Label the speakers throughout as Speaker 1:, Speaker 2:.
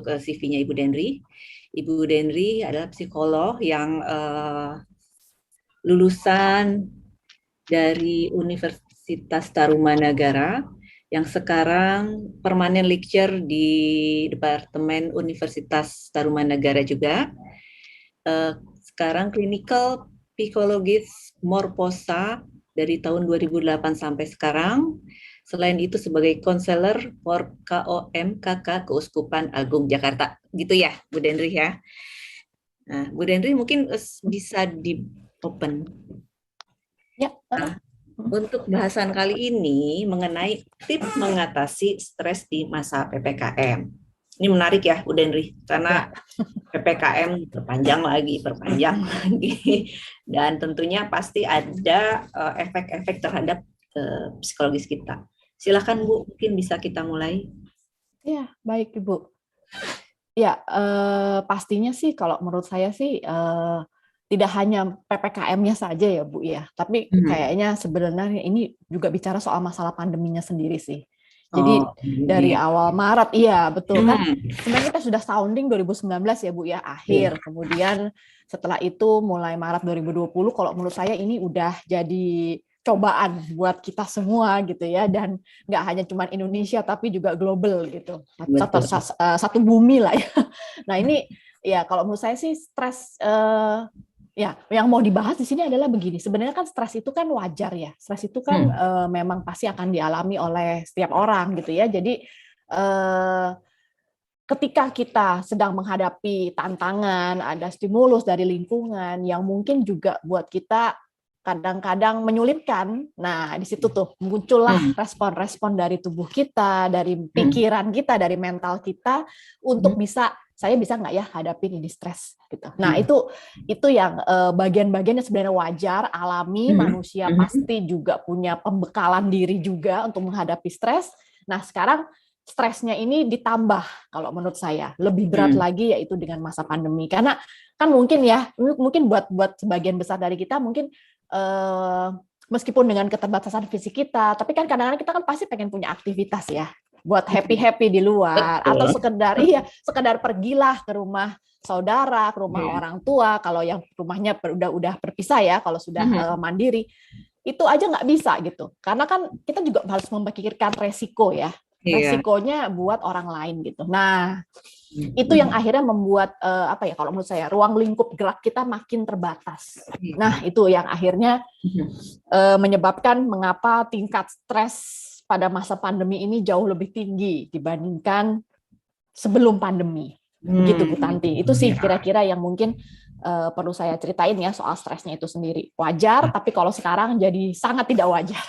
Speaker 1: CV-nya Ibu Denri. Ibu Denri adalah psikolog yang lulusan dari Universitas Tarumanagara yang sekarang permanent lecturer di Departemen Universitas Tarumanagara juga. Sekarang clinical psychologist Morposa dari tahun 2008 sampai sekarang. Selain itu sebagai konselor for KOM KK Keuskupan Agung Jakarta. Gitu ya, Bu Denri ya. Nah, Bu Denri mungkin bisa di open.
Speaker 2: Ya.
Speaker 1: Nah, untuk bahasan kali ini mengenai tips mengatasi stres di masa PPKM. Ini menarik ya, Bu Denri, karena PPKM perpanjang lagi, dan tentunya pasti ada efek-efek terhadap psikologis kita. Silakan Bu, mungkin bisa kita mulai.
Speaker 2: Ya, baik Ibu. Ya, pastinya sih kalau menurut saya sih tidak hanya PPKM-nya saja ya Bu ya, tapi kayaknya sebenarnya ini juga bicara soal masalah pandeminya sendiri sih. Jadi dari awal Maret, iya betul kan, sebenarnya kita sudah sounding 2019 ya Bu ya, akhir. Kemudian setelah itu mulai Maret 2020, kalau menurut saya ini udah jadi cobaan buat kita semua gitu ya, dan nggak hanya cuma Indonesia tapi juga global gitu, satu bumi lah ya. Nah ini ya kalau menurut saya sih stres, ya yang mau dibahas di sini adalah begini, sebenarnya kan stres itu kan wajar ya, stres itu kan memang pasti akan dialami oleh setiap orang gitu ya. Jadi ketika kita sedang menghadapi tantangan, ada stimulus dari lingkungan yang mungkin juga buat kita kadang-kadang menyulitkan. Nah, di situ tuh muncullah respon-respon dari tubuh kita, dari pikiran kita, dari mental kita untuk saya bisa nggak ya hadapin ini stres gitu. Nah, itu yang bagian-bagiannya sebenarnya wajar, alami, manusia pasti juga punya pembekalan diri juga untuk menghadapi stres. Nah, sekarang stresnya ini ditambah kalau menurut saya lebih berat lagi, yaitu dengan masa pandemi, karena kan mungkin buat sebagian besar dari kita mungkin meskipun dengan keterbatasan fisik kita, tapi kan kadang-kadang kita kan pasti pengen punya aktivitas ya, buat happy di luar. Betul. Atau sekedar pergilah ke rumah saudara, ke rumah orang tua, kalau yang rumahnya udah berpisah ya, kalau sudah mandiri itu aja nggak bisa gitu, karena kan kita juga harus memikirkan resiko ya, resikonya buat orang lain gitu. Nah, itu yang akhirnya membuat kalau menurut saya ruang lingkup gerak kita makin terbatas. Nah, itu yang akhirnya menyebabkan mengapa tingkat stres pada masa pandemi ini jauh lebih tinggi dibandingkan sebelum pandemi. Begitu Bu Tanti. Itu sih kira-kira yang mungkin perlu saya ceritain ya soal stresnya itu sendiri. Wajar, tapi kalau sekarang jadi sangat tidak wajar.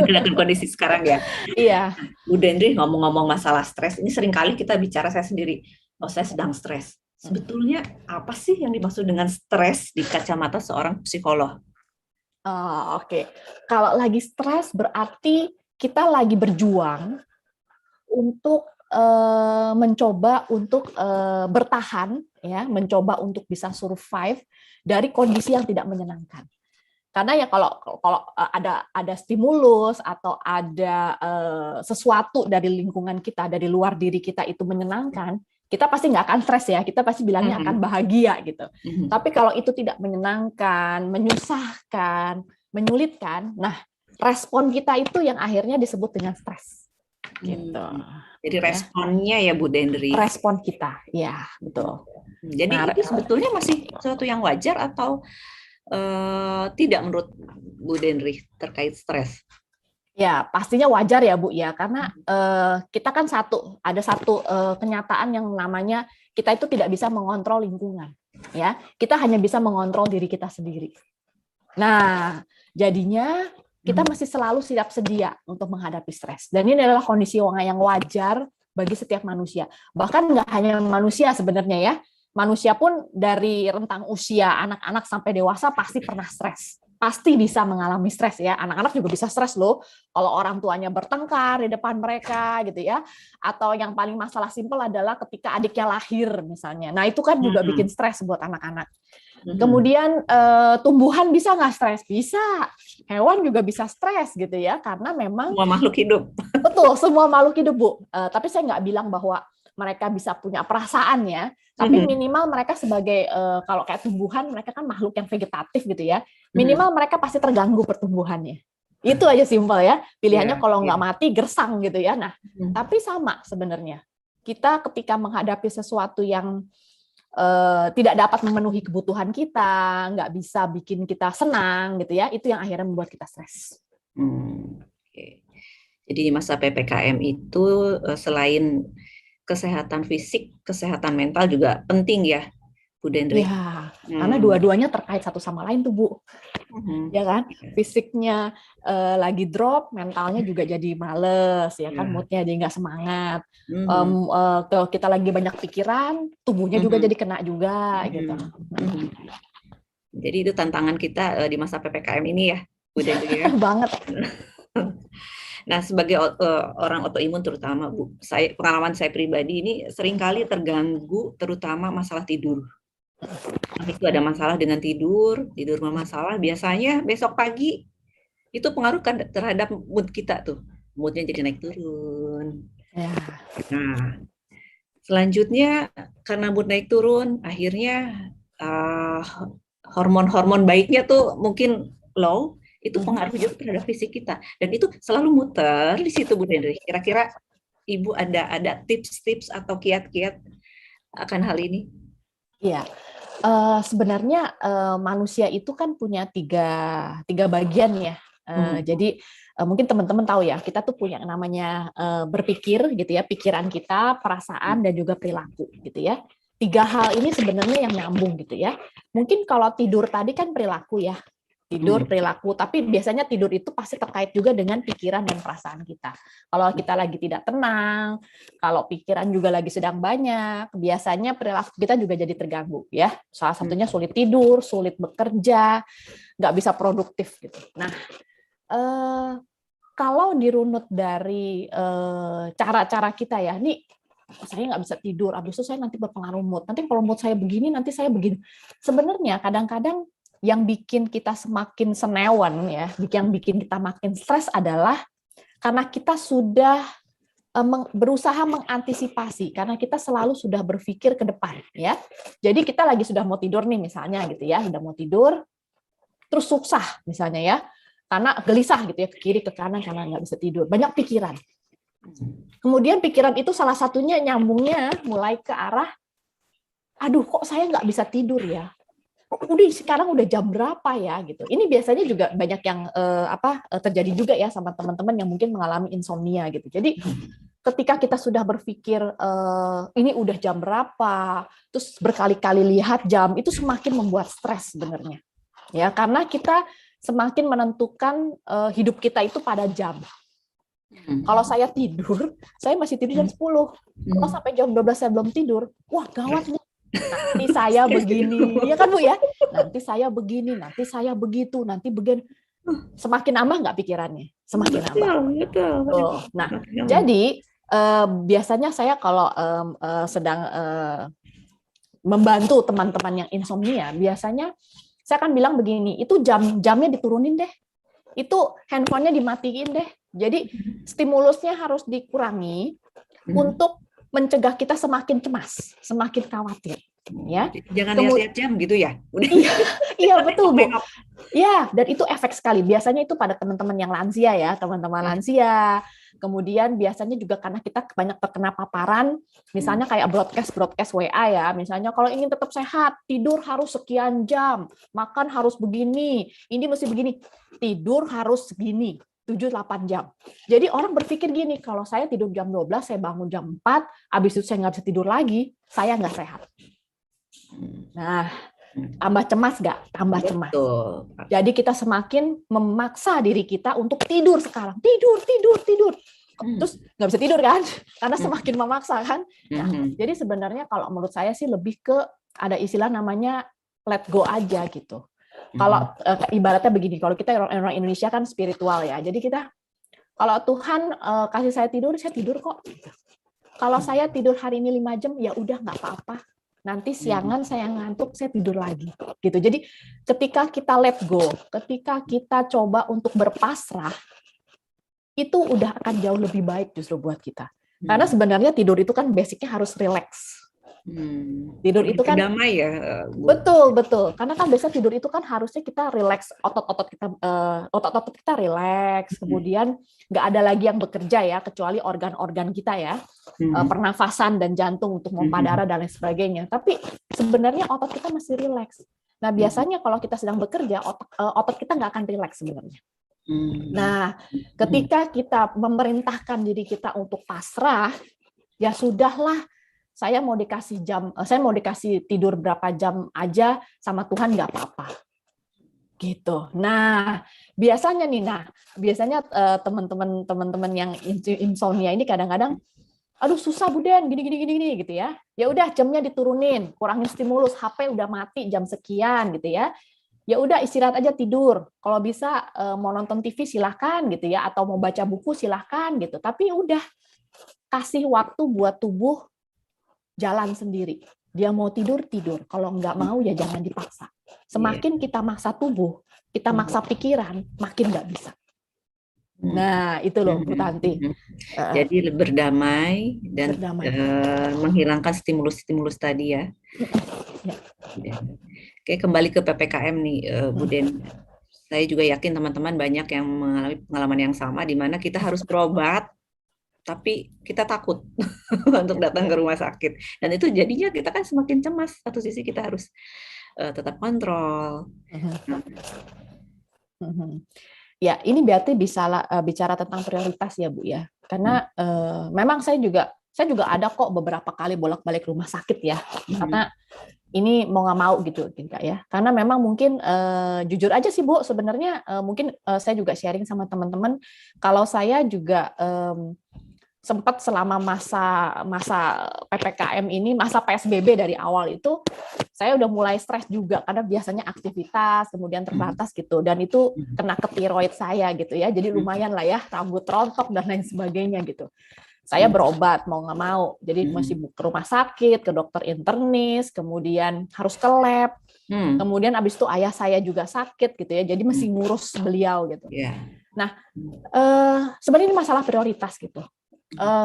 Speaker 1: Dengan kondisi sekarang ya.
Speaker 2: Iya.
Speaker 1: Bu Denri, ngomong-ngomong masalah stres, ini seringkali kita bicara saya sendiri, saya sedang stres. Sebetulnya apa sih yang dimaksud dengan stres di kacamata seorang psikolog?
Speaker 2: Oke. Kalau lagi stres berarti kita lagi berjuang untuk mencoba untuk bertahan ya, mencoba untuk bisa survive dari kondisi yang tidak menyenangkan. Karena ya kalau ada stimulus atau ada sesuatu dari lingkungan kita, dari luar diri kita itu menyenangkan, kita pasti nggak akan stres ya, kita pasti bilangnya akan bahagia gitu. Tapi kalau itu tidak menyenangkan, menyusahkan, menyulitkan, nah respon kita itu yang akhirnya disebut dengan stres. Gitu.
Speaker 1: Jadi responnya ya Bu Denri.
Speaker 2: Respon kita, ya betul.
Speaker 1: Jadi itu sebetulnya masih sesuatu yang wajar atau tidak menurut Bu Denri terkait stres?
Speaker 2: Ya pastinya wajar ya Bu ya, karena kita kan ada satu kenyataan yang namanya kita itu tidak bisa mengontrol lingkungan, ya kita hanya bisa mengontrol diri kita sendiri. Nah jadinya kita masih selalu siap sedia untuk menghadapi stres. Dan ini adalah kondisi yang wajar bagi setiap manusia. Bahkan nggak hanya manusia sebenarnya ya. Manusia pun dari rentang usia anak-anak sampai dewasa pasti pernah stres. Pasti bisa mengalami stres ya. Anak-anak juga bisa stres loh. Kalau orang tuanya bertengkar di depan mereka gitu ya. Atau yang paling masalah simpel adalah ketika adiknya lahir misalnya. Nah itu kan juga bikin stres buat anak-anak. Kemudian tumbuhan bisa nggak stres? Bisa. Hewan juga bisa stres gitu ya, karena memang
Speaker 1: semua makhluk hidup.
Speaker 2: Betul, semua makhluk hidup Bu. Tapi saya nggak bilang bahwa mereka bisa punya perasaan ya, tapi minimal mereka sebagai kalau kayak tumbuhan, mereka kan makhluk yang vegetatif gitu ya, minimal mereka pasti terganggu pertumbuhannya. Itu aja simpel ya. Pilihannya kalau nggak mati gersang gitu ya. Nah, tapi sama sebenarnya. Kita ketika menghadapi sesuatu yang tidak dapat memenuhi kebutuhan kita, nggak bisa bikin kita senang gitu ya, itu yang akhirnya membuat kita stres.
Speaker 1: Okay. Jadi di masa PPKM itu selain kesehatan fisik, kesehatan mental juga penting ya, Bu Dendri?
Speaker 2: Ya, karena dua-duanya terkait satu sama lain tuh, Bu. Ya kan? Fisiknya lagi drop, mentalnya juga jadi males, ya kan? Moodnya jadi nggak semangat. Kalau kita lagi banyak pikiran, tubuhnya juga jadi kena juga, gitu.
Speaker 1: Jadi itu tantangan kita di masa PPKM ini ya, Bu Dendri ya?
Speaker 2: Banget.
Speaker 1: Nah, sebagai orang autoimun terutama, Bu, pengalaman saya pribadi ini seringkali terganggu, terutama masalah tidur. Itu ada masalah dengan tidur bermasalah, biasanya besok pagi itu pengaruh kan terhadap mood kita tuh. Moodnya jadi naik turun.
Speaker 2: Ya.
Speaker 1: Nah, selanjutnya karena mood naik turun, akhirnya hormon-hormon baiknya tuh mungkin low, itu pengaruh juga terhadap fisik kita. Dan itu selalu muter di situ, Bu Dendri. Kira-kira Ibu ada tips-tips atau kiat-kiat akan hal ini?
Speaker 2: Iya. Sebenarnya manusia itu kan punya tiga bagian ya. Jadi mungkin teman-teman tahu ya, kita tuh punya namanya berpikir gitu ya, pikiran kita, perasaan dan juga perilaku gitu ya. Tiga hal ini sebenarnya yang nyambung gitu ya. Mungkin kalau tidur tadi kan perilaku ya. Tidur, perilaku, tapi biasanya tidur itu pasti terkait juga dengan pikiran dan perasaan kita. Kalau kita lagi tidak tenang, kalau pikiran juga lagi sedang banyak, biasanya perilaku kita juga jadi terganggu ya. Salah satunya sulit tidur, sulit bekerja, nggak bisa produktif gitu. Nah, kalau dirunut dari cara-cara kita ya, nih saya nggak bisa tidur, habis itu saya nanti berpengaruh mood. Nanti kalau mood saya begini, nanti saya begini. Sebenarnya kadang-kadang yang bikin kita semakin senewan ya, yang bikin kita makin stres adalah karena kita sudah berusaha mengantisipasi, karena kita selalu sudah berpikir ke depan ya. Jadi kita lagi sudah mau tidur nih misalnya gitu ya, sudah mau tidur, terus susah misalnya ya, karena gelisah gitu ya, ke kiri ke kanan karena nggak bisa tidur, banyak pikiran. Kemudian pikiran itu salah satunya nyambungnya mulai ke arah, aduh kok saya nggak bisa tidur ya, sekarang udah jam berapa ya gitu. Ini biasanya juga banyak yang terjadi juga ya sama teman-teman yang mungkin mengalami insomnia gitu. Jadi ketika kita sudah berpikir ini udah jam berapa, terus berkali-kali lihat jam, itu semakin membuat stres sebenarnya. Ya, karena kita semakin menentukan hidup kita itu pada jam. Kalau saya tidur, saya masih tidur jam 10. Kalau sampai jam 12 saya belum tidur, wah gawat nih. Nanti saya begini, ya kan Bu ya? Nanti saya begini, nanti saya begitu, nanti begini. Semakin nambah nggak pikirannya? Semakin nambah. Betul. Nah, jadi biasanya saya kalau sedang membantu teman-teman yang insomnia, biasanya saya akan bilang begini, itu jamnya diturunin deh, itu handphonenya dimatiin deh. Jadi stimulusnya harus dikurangi untuk mencegah kita semakin cemas, semakin khawatir, ya.
Speaker 1: Jangan lihat-lihat jam gitu ya.
Speaker 2: Iya betul Bu. Ya, dan itu efek sekali. Biasanya itu pada teman-teman yang lansia ya, teman-teman lansia. Kemudian biasanya juga karena kita banyak terkena paparan, misalnya kayak broadcast WA ya. Misalnya kalau ingin tetap sehat, tidur harus sekian jam, makan harus begini, ini mesti begini, tidur harus segini. 7-8 jam. Jadi orang berpikir gini, kalau saya tidur jam 12, saya bangun jam 4, habis itu saya nggak bisa tidur lagi, saya nggak sehat. Nah, tambah cemas nggak? Tambah cemas. Jadi kita semakin memaksa diri kita untuk tidur sekarang. Tidur. Terus nggak bisa tidur kan? Karena semakin memaksa kan? Nah, jadi sebenarnya kalau menurut saya sih lebih ke ada istilah namanya let go aja gitu. Kalau ibaratnya begini, kalau kita orang Indonesia kan spiritual ya, jadi kita kalau Tuhan kasih saya tidur kok. Kalau saya tidur hari ini 5 jam, ya udah nggak apa-apa. Nanti siangan saya ngantuk, saya tidur lagi. Gitu. Jadi ketika kita let go, ketika kita coba untuk berpasrah, itu udah akan jauh lebih baik justru buat kita. Karena sebenarnya tidur itu kan basicnya harus relax. Tidur itu kan
Speaker 1: damai ya, Bu.
Speaker 2: Betul. Karena kan biasa tidur itu kan harusnya kita relax, otot-otot kita relax, kemudian nggak ada lagi yang bekerja ya, kecuali organ-organ kita ya, pernafasan dan jantung untuk pompa darah dan lain sebagainya. Tapi sebenarnya otot kita masih relax. Nah biasanya kalau kita sedang bekerja, otot kita nggak akan relax sebenarnya. Nah ketika kita memerintahkan diri kita untuk pasrah, ya sudahlah. Saya mau dikasih tidur berapa jam aja sama Tuhan nggak apa-apa, gitu. Nah, biasanya teman-teman yang insomnia ini kadang-kadang, aduh susah Bu Den, gini gitu ya. Ya udah jamnya diturunin, kurangin stimulus, HP udah mati jam sekian gitu ya. Ya udah istirahat aja tidur. Kalau bisa mau nonton TV silahkan gitu ya, atau mau baca buku silahkan gitu. Tapi udah kasih waktu buat tubuh jalan sendiri. Dia mau tidur. Kalau nggak mau ya jangan dipaksa. Semakin kita maksa tubuh, kita maksa pikiran, makin nggak bisa. Nah itu loh Bu Tanti.
Speaker 1: Jadi berdamai dan menghilangkan stimulus-stimulus tadi ya. Oke, kembali ke PPKM nih Bu Den. Saya juga yakin teman-teman banyak yang mengalami pengalaman yang sama, di mana kita harus berobat tapi kita takut untuk datang ke rumah sakit, dan itu jadinya kita kan semakin cemas. Satu sisi kita harus tetap kontrol.
Speaker 2: Ya ini berarti bisa bicara tentang prioritas ya Bu ya, karena memang saya juga ada kok beberapa kali bolak-balik rumah sakit ya, karena ini mau nggak mau gitu Kak ya, karena memang mungkin jujur aja sih Bu, sebenarnya mungkin saya juga sharing sama teman-teman, kalau saya juga sempat selama masa PPKM ini, masa PSBB dari awal itu, saya udah mulai stres juga karena biasanya aktivitas kemudian terbatas gitu, dan itu kena ke tiroid saya gitu ya, jadi lumayan lah ya, rambut rontok dan lain sebagainya gitu. Saya berobat mau nggak mau, jadi masih ke rumah sakit, ke dokter internis, kemudian harus ke lab, kemudian abis itu ayah saya juga sakit gitu ya, jadi masih ngurus beliau gitu. Nah sebenarnya ini masalah prioritas gitu.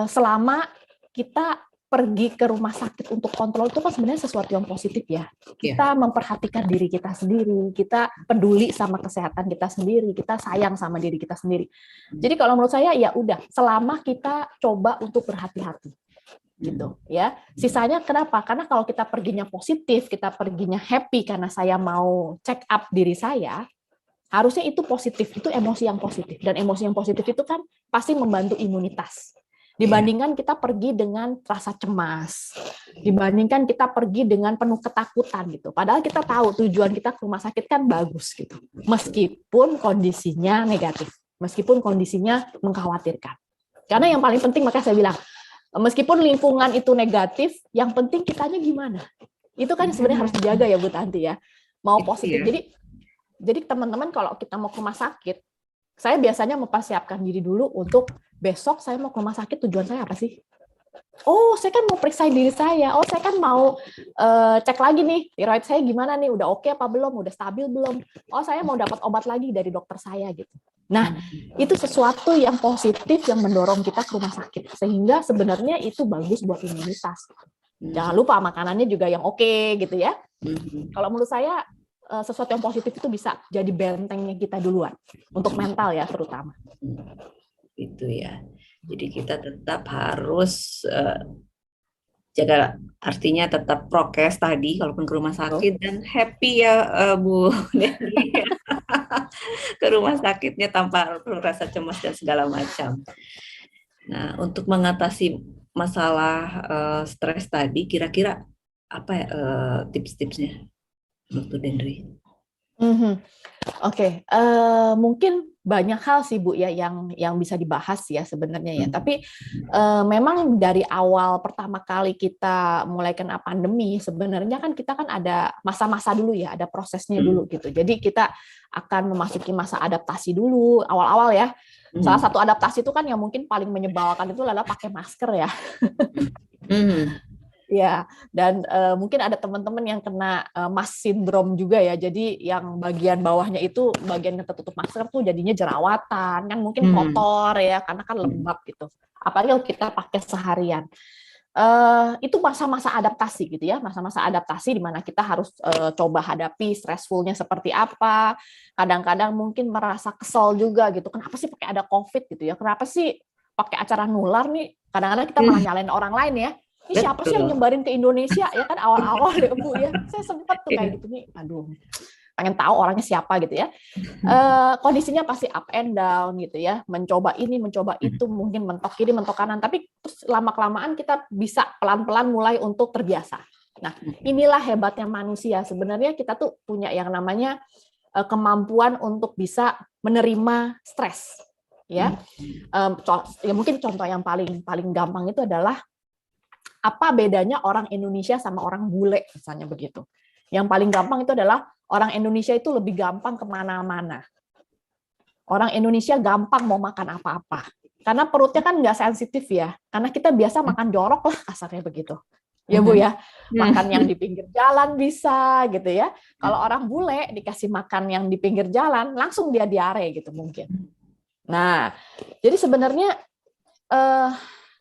Speaker 2: Selama kita pergi ke rumah sakit untuk kontrol itu kan sebenarnya sesuatu yang positif ya. Kita memperhatikan diri kita sendiri, kita peduli sama kesehatan kita sendiri, kita sayang sama diri kita sendiri. Jadi kalau menurut saya ya udah, selama kita coba untuk berhati-hati gitu ya. Sisanya kenapa? Karena kalau kita perginya positif, kita perginya happy karena saya mau check up diri saya, harusnya itu positif, itu emosi yang positif, dan emosi yang positif itu kan pasti membantu imunitas. Dibandingkan kita pergi dengan rasa cemas, dibandingkan kita pergi dengan penuh ketakutan gitu. Padahal kita tahu tujuan kita ke rumah sakit kan bagus gitu, meskipun kondisinya negatif, meskipun kondisinya mengkhawatirkan. Karena yang paling penting, makanya saya bilang, meskipun lingkungan itu negatif, yang penting kitanya gimana. Itu kan sebenarnya harus dijaga ya Bu Tanti ya. Mau positif. Jadi teman-teman kalau kita mau ke rumah sakit, saya biasanya mempersiapkan diri dulu untuk besok saya mau ke rumah sakit, tujuan saya apa sih? Oh, saya kan mau periksa diri saya. Oh, saya kan mau cek lagi nih, tiroid saya gimana nih, udah oke apa belum, udah stabil belum. Oh, saya mau dapat obat lagi dari dokter saya gitu. Nah, itu sesuatu yang positif yang mendorong kita ke rumah sakit. Sehingga sebenarnya itu bagus buat imunitas. Jangan lupa makanannya juga yang oke gitu ya. Kalau menurut saya, sesuatu yang positif itu bisa jadi bentengnya kita duluan untuk mental ya terutama.
Speaker 1: Itu ya. Jadi kita tetap harus jaga, artinya tetap prokes tadi kalaupun ke rumah sakit, dan happy ya Bu Dendi ke rumah sakitnya tanpa rasa cemas dan segala macam. Nah, untuk mengatasi masalah stres tadi, kira-kira apa ya tips-tipsnya, Dr. Dendri?
Speaker 2: Oke, mungkin banyak hal sih Bu ya yang bisa dibahas ya sebenarnya ya. Tapi memang dari awal pertama kali kita mulai kena pandemi, sebenarnya kan kita kan ada masa-masa dulu ya, ada prosesnya dulu gitu. Jadi kita akan memasuki masa adaptasi dulu awal-awal ya. Salah satu adaptasi itu kan yang mungkin paling menyebalkan itu adalah pakai masker ya. Ya, dan mungkin ada teman-teman yang kena mask syndrome juga ya. Jadi yang bagian bawahnya itu bagian yang tertutup masker tuh jadinya jerawatan, kan mungkin kotor ya karena kan lembab gitu. Apalagi kalau kita pakai seharian. Itu masa-masa adaptasi gitu ya, masa-masa adaptasi di mana kita harus coba hadapi stressfulnya seperti apa. Kadang-kadang mungkin merasa kesel juga gitu. Kenapa sih pakai ada COVID gitu ya? Kenapa sih pakai acara nular nih? Kadang-kadang kita malah nyalain orang lain ya. Ini siapa sih yang nyebarin ke Indonesia ya kan awal-awal ya Bu ya. Saya sempat tuh kayak gitu nih. Aduh, pengen tahu orangnya siapa gitu ya. Kondisinya pasti up and down gitu ya. Mencoba ini, mencoba itu, mungkin mentok kiri, mentok kanan. Tapi terus lama-kelamaan kita bisa pelan-pelan mulai untuk terbiasa. Nah, inilah hebatnya manusia. Sebenarnya kita tuh punya yang namanya kemampuan untuk bisa menerima stres. Ya, ya mungkin contoh yang paling gampang itu adalah apa bedanya orang Indonesia sama orang bule, misalnya begitu. Yang paling gampang itu adalah orang Indonesia itu lebih gampang kemana-mana. Orang Indonesia gampang mau makan apa-apa. Karena perutnya kan nggak sensitif ya. Karena kita biasa makan jorok lah, kasarnya begitu. Ya Bu ya, makan yang di pinggir jalan bisa gitu ya. Kalau orang bule dikasih makan yang di pinggir jalan, langsung dia diare gitu mungkin. Nah, jadi sebenarnya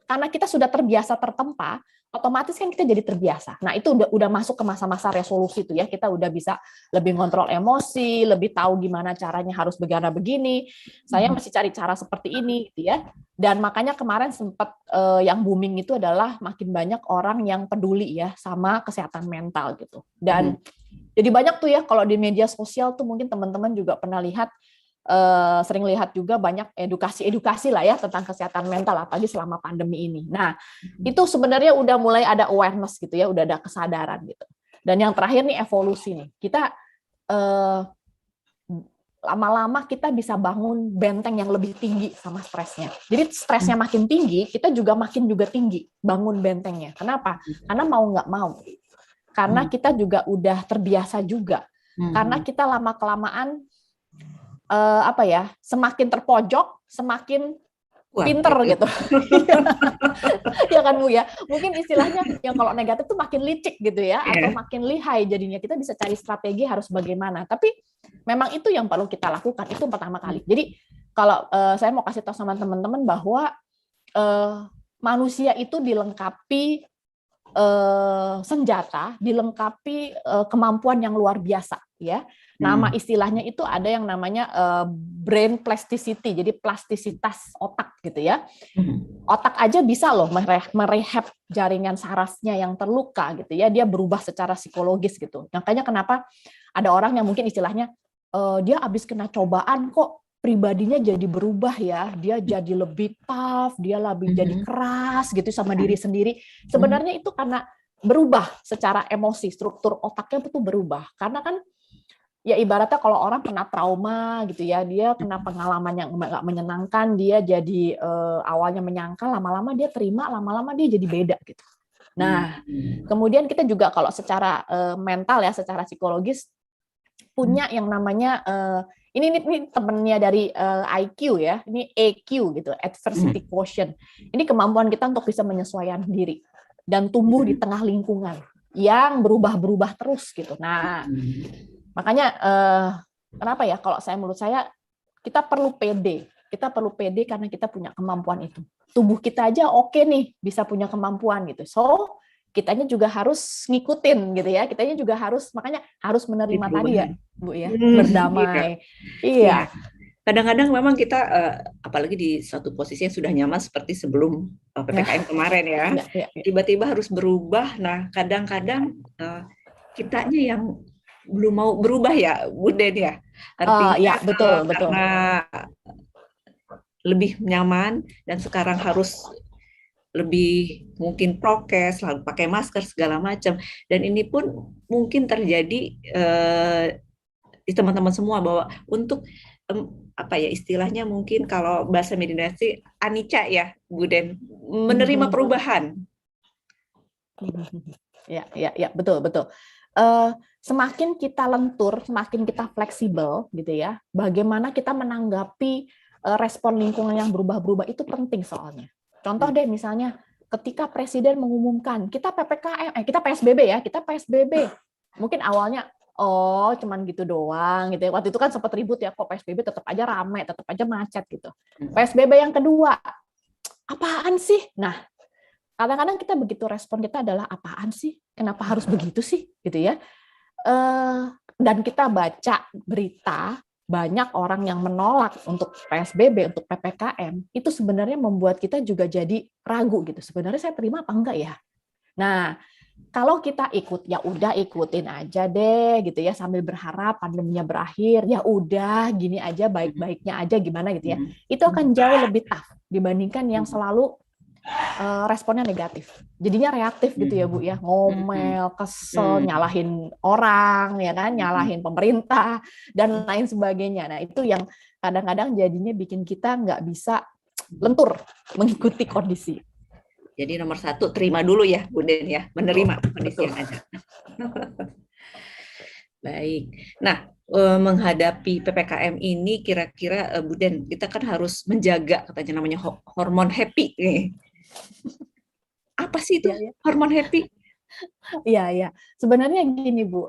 Speaker 2: karena kita sudah terbiasa tertempa, otomatis kan kita jadi terbiasa. Nah, itu udah masuk ke masa-masa resolusi itu ya. Kita udah bisa lebih kontrol emosi, lebih tahu gimana caranya harus begini. Saya masih cari cara seperti ini gitu ya. Dan makanya kemarin sempat yang booming itu adalah makin banyak orang yang peduli ya sama kesehatan mental gitu. Dan jadi banyak tuh ya kalau di media sosial tuh mungkin teman-teman juga pernah lihat sering lihat juga banyak edukasi lah ya tentang kesehatan mental apalagi selama pandemi ini. Nah, itu sebenarnya udah mulai ada awareness gitu ya, udah ada kesadaran gitu. Dan yang terakhir nih evolusi nih. Kita lama-lama kita bisa bangun benteng yang lebih tinggi sama stresnya. Jadi stresnya makin tinggi, kita juga makin tinggi bangun bentengnya. Kenapa? Karena mau nggak mau. Karena kita juga udah terbiasa juga. Karena kita lama-kelamaan semakin terpojok, semakin pinter gitu. Ya kan Bu ya. Mungkin istilahnya yang kalau negatif tuh makin licik gitu ya, atau makin lihai jadinya. Kita bisa cari strategi harus bagaimana. Tapi memang itu yang perlu kita lakukan, itu pertama kali. Jadi kalau saya mau kasih tahu sama teman-teman bahwa manusia itu dilengkapi senjata, dilengkapi kemampuan yang luar biasa ya. Nama istilahnya itu ada yang namanya brain plasticity, jadi plastisitas otak gitu ya. Otak aja bisa loh merehab jaringan sarafnya yang terluka gitu ya, dia berubah secara psikologis gitu. Makanya kenapa ada orang yang mungkin istilahnya dia habis kena cobaan kok pribadinya jadi berubah ya, dia jadi lebih tough, dia lebih jadi keras gitu sama diri sendiri. Sebenarnya itu karena berubah secara emosi, struktur otaknya itu berubah. Karena kan ya ibaratnya kalau orang kena trauma gitu ya, dia kena pengalaman yang nggak menyenangkan, dia jadi awalnya menyangkal, lama-lama dia terima, lama-lama dia jadi beda gitu. Nah, kemudian kita juga kalau secara mental ya, secara psikologis punya yang namanya ini temennya dari IQ ya, ini EQ gitu, adversity quotient. Ini kemampuan kita untuk bisa menyesuaikan diri dan tumbuh di tengah lingkungan yang berubah-berubah terus gitu. Nah, makanya kenapa ya kalau menurut saya kita perlu pede. Kita perlu pede karena kita punya kemampuan itu. Tubuh kita aja oke nih bisa punya kemampuan gitu. So, kitanya juga harus ngikutin gitu ya. Kitanya juga makanya harus menerima tadi ya, Bu ya, berdamai. Iya.
Speaker 1: Kadang-kadang memang kita apalagi di satu posisi yang sudah nyaman seperti sebelum PPKM kemarin ya. Tiba-tiba harus berubah. Nah, kadang-kadang kitanya yang belum mau berubah ya, Bu Den ya. Artinya
Speaker 2: ya, betul.
Speaker 1: Karena lebih nyaman dan sekarang harus lebih mungkin prokes, lalu pakai masker segala macam. Dan ini pun mungkin terjadi di teman-teman semua bahwa untuk apa ya istilahnya mungkin kalau bahasa mediasi anicca ya, Bu Den, menerima perubahan.
Speaker 2: Ya, betul. Semakin kita lentur, semakin kita fleksibel gitu ya. Bagaimana kita menanggapi respon lingkungan yang berubah-berubah itu penting soalnya. Contoh deh misalnya ketika Presiden mengumumkan kita PPKM, kita PSBB ya, kita PSBB. Mungkin awalnya oh cuman gitu doang gitu ya. Waktu itu kan sempat ribut ya, kok PSBB tetap aja rame, tetap aja macet gitu. PSBB yang kedua, apaan sih? Nah, kadang-kadang kita begitu respon kita adalah apaan sih? Kenapa harus begitu sih? Gitu ya. Dan kita baca berita banyak orang yang menolak untuk PSBB, untuk PPKM, itu sebenarnya membuat kita juga jadi ragu gitu. Sebenarnya saya terima apa enggak ya? Nah, kalau kita ikut, ya udah ikutin aja deh gitu ya, sambil berharap pandeminya berakhir, ya udah gini aja, baik-baiknya aja gimana gitu ya. Itu akan jauh lebih tough dibandingkan yang selalu responnya negatif. Jadinya reaktif gitu ya Bu ya, ngomel, kesel, nyalahin orang ya kan, nyalahin pemerintah dan lain sebagainya. Nah, itu yang kadang-kadang jadinya bikin kita nggak bisa lentur mengikuti kondisi.
Speaker 1: Jadi nomor satu, terima dulu ya, Bu Den ya, menerima kondisi yang ada. Baik. Nah, menghadapi PPKM ini kira-kira Bu Den, kita kan harus menjaga katanya namanya hormon happy nih. Apa sih itu hormon happy?
Speaker 2: Iya, iya. Sebenarnya gini Bu,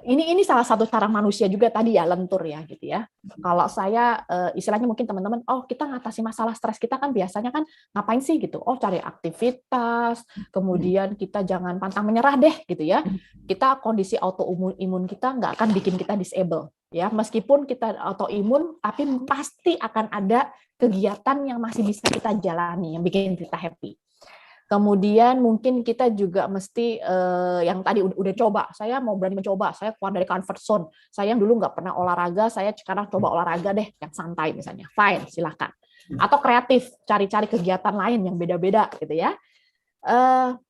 Speaker 2: ini salah satu cara manusia juga tadi ya, lentur ya gitu ya. Kalau saya istilahnya mungkin teman-teman, oh kita ngatasi masalah stres kita kan biasanya kan ngapain sih gitu? Oh cari aktivitas, kemudian kita jangan pantang menyerah deh gitu ya. Kita kondisi autoimun kita nggak akan bikin kita disable ya. Meskipun kita autoimun, tapi pasti akan ada kegiatan yang masih bisa kita jalani yang bikin kita happy. Kemudian mungkin kita juga mesti yang tadi udah coba, saya mau berani mencoba, saya keluar dari comfort zone. Saya yang dulu nggak pernah olahraga, saya sekarang coba olahraga deh, yang santai misalnya. Fine, silakan. Atau kreatif, cari-cari kegiatan lain yang beda-beda gitu ya.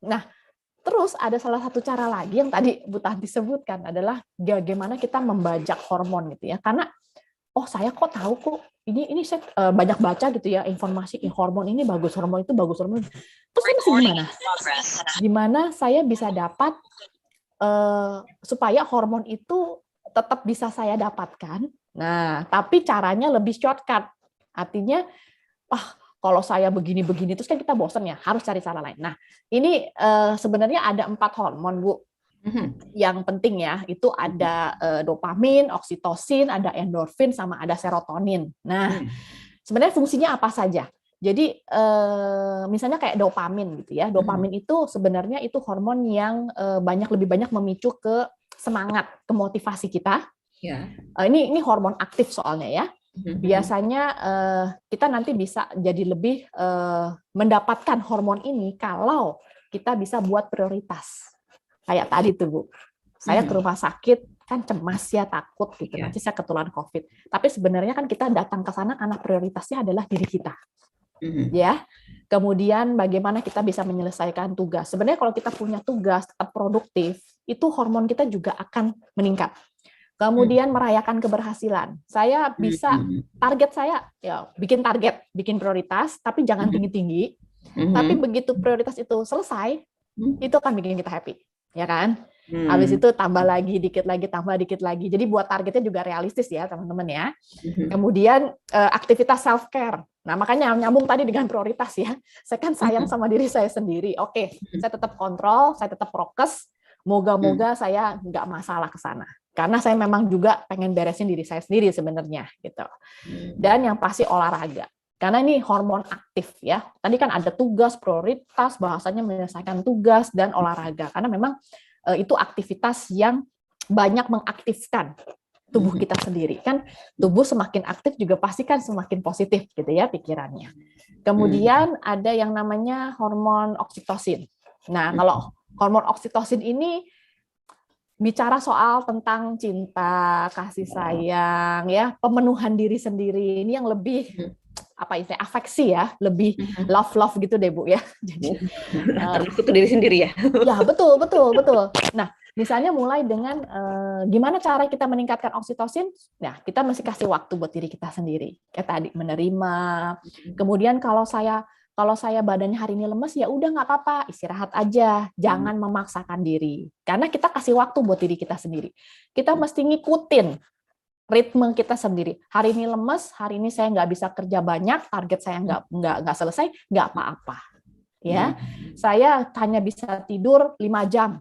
Speaker 2: Nah, terus ada salah satu cara lagi yang tadi Bu Tanti sebutkan adalah bagaimana kita membajak hormon gitu ya. Karena oh saya kok tahu kok ini saya banyak baca gitu ya informasi hormon ini bagus, hormon itu bagus, hormon. Terus saya mesti gimana? Gimana saya bisa dapat supaya hormon itu tetap bisa saya dapatkan. Nah, tapi caranya lebih shortcut. Artinya, kalau saya begini-begini terus kan kita bosan ya, harus cari cara lain. Nah, ini sebenarnya ada 4 hormon, Bu. Yang penting ya, itu ada dopamin, oksitosin, ada endorfin, sama ada serotonin. Nah, sebenarnya fungsinya apa saja? Jadi misalnya kayak dopamin gitu ya. Dopamin itu sebenarnya itu hormon yang lebih banyak memicu ke semangat, ke motivasi kita. Yeah. Ini hormon aktif soalnya ya. Biasanya kita nanti bisa jadi lebih mendapatkan hormon ini kalau kita bisa buat prioritas. Kayak tadi tuh Bu, saya ke rumah sakit kan cemas ya, takut gitu, nanti saya ketularan COVID. Tapi sebenarnya kan kita datang ke sana karena prioritasnya adalah diri kita. Ya. Kemudian bagaimana kita bisa menyelesaikan tugas. Sebenarnya kalau kita punya tugas tetap produktif, itu hormon kita juga akan meningkat. Kemudian merayakan keberhasilan. Saya bisa target saya ya bikin target, bikin prioritas, tapi jangan tinggi-tinggi. Tapi begitu prioritas itu selesai, itu akan bikin kita happy. Ya kan? Habis itu tambah lagi, dikit lagi, tambah dikit lagi. Jadi buat targetnya juga realistis ya, teman-teman ya. Kemudian aktivitas self care. Nah, makanya nyambung tadi dengan prioritas ya. Saya kan sayang sama diri saya sendiri. Oke, saya tetap kontrol, saya tetap prokes. Moga-moga saya nggak masalah ke sana. Karena saya memang juga pengen beresin diri saya sendiri sebenarnya gitu. Dan yang pasti olahraga. Karena ini hormon aktif ya. Tadi kan ada tugas, prioritas, bahasanya menyelesaikan tugas dan olahraga. Karena memang itu aktivitas yang banyak mengaktifkan tubuh kita sendiri. Kan tubuh semakin aktif juga pasti kan semakin positif gitu ya pikirannya. Kemudian ada yang namanya hormon oksitosin. Nah, kalau hormon oksitosin ini bicara soal tentang cinta, kasih sayang ya, pemenuhan diri sendiri. Ini yang lebih apa istilah afeksi ya, lebih love gitu deh Bu ya. Jadi
Speaker 1: termasuk ke diri sendiri ya.
Speaker 2: Ya betul. Nah misalnya mulai dengan gimana cara kita meningkatkan oksitosin. Nah kita mesti kasih waktu buat diri kita sendiri. Kayak tadi menerima. Kemudian kalau saya badannya hari ini lemes ya udah nggak apa-apa, istirahat aja, jangan memaksakan diri. Karena kita kasih waktu buat diri kita sendiri. Kita mesti ngikutin ritme kita sendiri. Hari ini lemes, hari ini saya nggak bisa kerja banyak, target saya nggak selesai, nggak apa-apa. Ya, saya hanya bisa tidur 5 jam.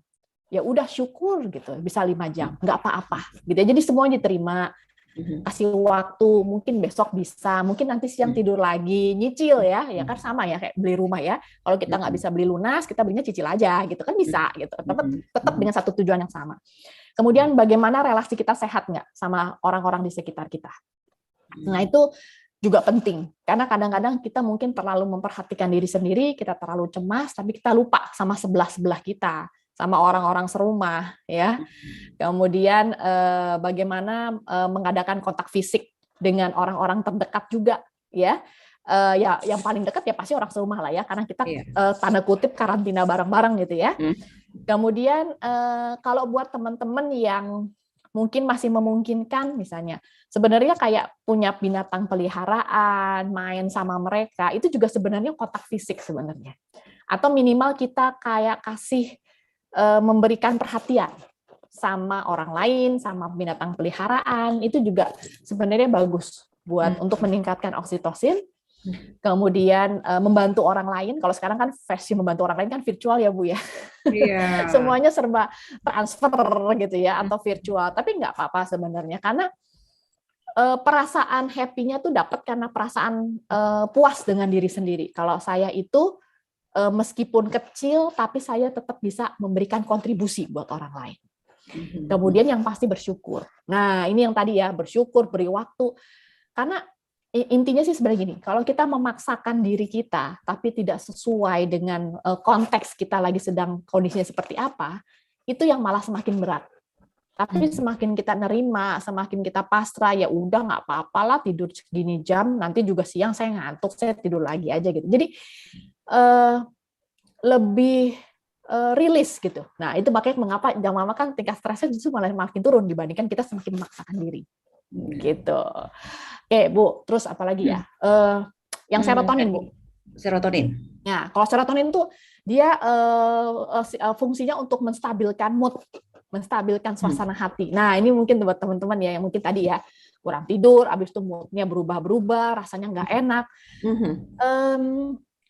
Speaker 2: Ya udah syukur gitu, bisa 5 jam, nggak apa-apa. Gitu. Jadi semuanya diterima. Kasih waktu, mungkin besok bisa, mungkin nanti siang tidur lagi, nyicil ya kan sama ya kayak beli rumah ya. Kalau kita nggak bisa beli lunas, kita belinya cicil aja gitu kan bisa gitu. Tetap dengan satu tujuan yang sama. Kemudian bagaimana relasi kita sehat nggak sama orang-orang di sekitar kita. Nah itu juga penting karena kadang-kadang kita mungkin terlalu memperhatikan diri sendiri, kita terlalu cemas, tapi kita lupa sama sebelah-sebelah kita, sama orang-orang serumah ya. Kemudian bagaimana mengadakan kontak fisik dengan orang-orang terdekat juga ya. Ya yang paling dekat ya pasti orang serumah lah ya karena kita tanda kutip karantina bareng-bareng gitu ya. Kemudian kalau buat teman-teman yang mungkin masih memungkinkan misalnya sebenarnya kayak punya binatang peliharaan, main sama mereka, itu juga sebenarnya kontak fisik sebenarnya. Atau minimal kita kayak kasih memberikan perhatian sama orang lain, sama binatang peliharaan, itu juga sebenarnya bagus buat untuk meningkatkan oksitosin. Kemudian membantu orang lain. Kalau sekarang kan versi membantu orang lain kan virtual ya Bu ya.
Speaker 1: Iya.
Speaker 2: Semuanya serba transfer gitu ya atau virtual. Tapi nggak apa-apa sebenarnya karena perasaan happy-nya tuh dapat karena perasaan puas dengan diri sendiri. Kalau saya itu meskipun kecil tapi saya tetap bisa memberikan kontribusi buat orang lain. Kemudian yang pasti bersyukur. Nah, ini yang tadi ya, bersyukur, beri waktu. Karena intinya sih sebenarnya gini, kalau kita memaksakan diri kita tapi tidak sesuai dengan konteks kita lagi sedang kondisinya seperti apa, itu yang malah semakin berat. Tapi semakin kita nerima, semakin kita pasrah, ya udah nggak apa-apalah tidur segini jam, nanti juga siang saya ngantuk, saya tidur lagi aja gitu. Jadi lebih rilis gitu. Nah itu makanya mengapa lama-lama kan tingkat stresnya justru malah makin turun dibandingkan kita semakin memaksakan diri. Gitu. Oke, Bu. Terus apa lagi ya? Yang serotonin, Bu.
Speaker 1: Serotonin.
Speaker 2: Nah, kalau serotonin tuh dia fungsinya untuk menstabilkan mood, menstabilkan suasana hati. Nah, ini mungkin buat teman-teman ya yang mungkin tadi ya kurang tidur, habis itu moodnya berubah-berubah, rasanya nggak enak.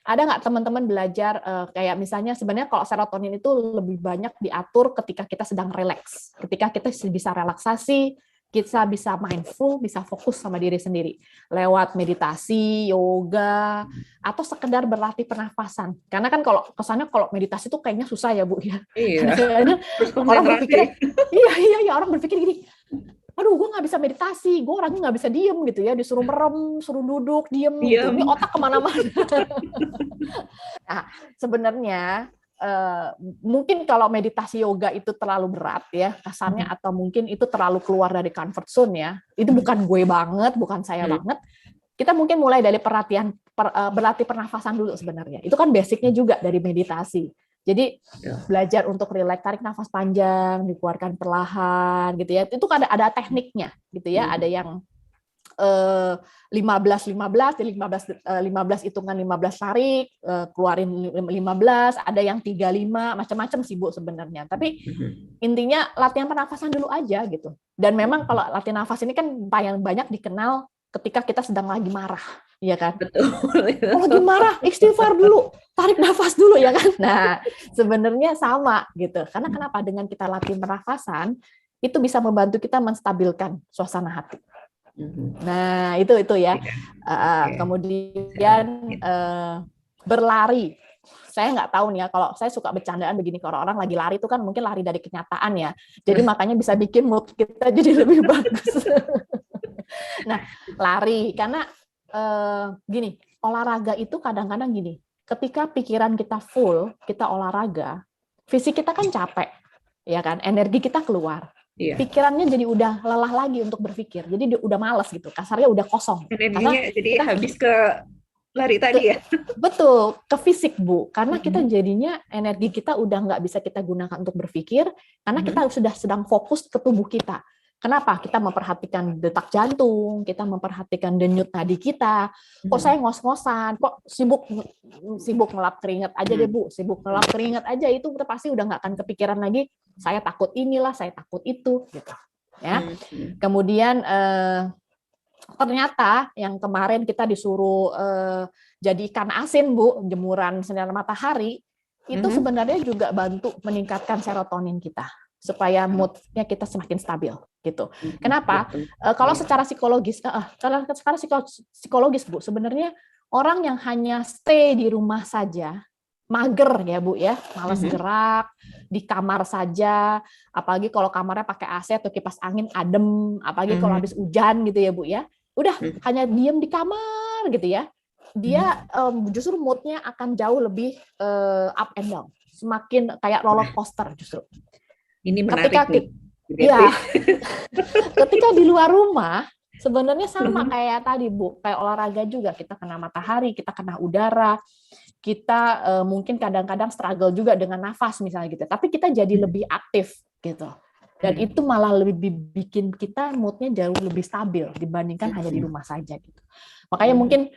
Speaker 2: Ada nggak teman-teman belajar kayak misalnya sebenarnya kalau serotonin itu lebih banyak diatur ketika kita sedang relaks, ketika kita bisa relaksasi, kita bisa mindful, bisa fokus sama diri sendiri lewat meditasi, yoga, atau sekedar berlatih pernafasan. Karena kan kalau kesannya kalau meditasi itu kayaknya susah ya Bu ya.
Speaker 1: Iya.
Speaker 2: Orang berpikir, iya orang berpikir gini, aduh gue nggak bisa meditasi, gue orangnya nggak bisa diem gitu ya, disuruh merem, suruh duduk, diem. Gitu. Ini otak kemana-mana. Nah, sebenarnya mungkin kalau meditasi yoga itu terlalu berat ya kasarnya atau mungkin itu terlalu keluar dari comfort zone ya, itu bukan gue banget, bukan saya banget. Kita mungkin mulai dari berlatih pernafasan dulu sebenarnya. Itu kan basicnya juga dari meditasi. Jadi belajar untuk rileks, tarik nafas panjang, dikeluarkan perlahan gitu ya. Itu kan ada tekniknya gitu ya. Ada yang 15 jadi 15 hitungan 15 tarik, keluarin 15, ada yang 35, macam-macam sih Bu sebenarnya. Tapi intinya latihan pernafasan dulu aja gitu. Dan memang kalau latihan nafas ini kan paling banyak dikenal ketika kita sedang lagi marah, ya kan?
Speaker 1: Betul.
Speaker 2: Kalau lagi marah, istighfar dulu, tarik nafas dulu ya kan. Nah, sebenarnya sama gitu. Karena kenapa? Dengan kita latihan pernafasan itu bisa membantu kita menstabilkan suasana hati. Nah, itu ya. Kemudian berlari. Saya nggak tahu nih ya, kalau saya suka bercandaan begini, kalau orang lagi lari itu kan mungkin lari dari kenyataan ya. Jadi makanya bisa bikin mood kita jadi lebih bagus. Nah, lari. Karena gini, olahraga itu kadang-kadang gini, ketika pikiran kita full, kita olahraga, fisik kita kan capek, ya kan? Energi kita keluar. Pikirannya jadi udah lelah lagi untuk berpikir, jadi dia udah malas gitu, kasarnya udah kosong.
Speaker 1: Energinya jadi kita habis ke lari tadi ya.
Speaker 2: Betul, ke fisik Bu, karena kita jadinya energi kita udah nggak bisa kita gunakan untuk berpikir, karena kita sudah sedang fokus ke tubuh kita. Kenapa? Kita memperhatikan detak jantung, kita memperhatikan denyut nadi kita. Kok saya ngos-ngosan, kok sibuk ngelap keringat aja deh Bu, sibuk ngelap keringat aja, itu kita pasti udah nggak akan kepikiran lagi, saya takut inilah, saya takut itu. Gitu. ya. Kemudian ternyata yang kemarin kita disuruh jadi ikan asin, Bu, jemuran sinar matahari, itu sebenarnya juga bantu meningkatkan serotonin kita supaya moodnya kita semakin stabil gitu. Kenapa? Kalau secara psikologis, kalau secara psikologis, Bu, sebenarnya orang yang hanya stay di rumah saja, mager ya Bu ya, malas gerak, di kamar saja, apalagi kalau kamarnya pakai AC atau kipas angin adem, apalagi kalau habis hujan gitu ya Bu ya, udah hanya diem di kamar gitu ya, dia justru moodnya akan jauh lebih up and down, semakin kayak roller coaster justru.
Speaker 1: Ini menarik nih.
Speaker 2: Ya, ketika di luar rumah sebenarnya sama kayak tadi Bu, kayak olahraga juga, kita kena matahari, kita kena udara, kita mungkin kadang-kadang struggle juga dengan nafas misalnya gitu, tapi kita jadi lebih aktif gitu. Dan itu malah lebih bikin kita moodnya jauh lebih stabil dibandingkan hanya di rumah saja gitu. Makanya mungkin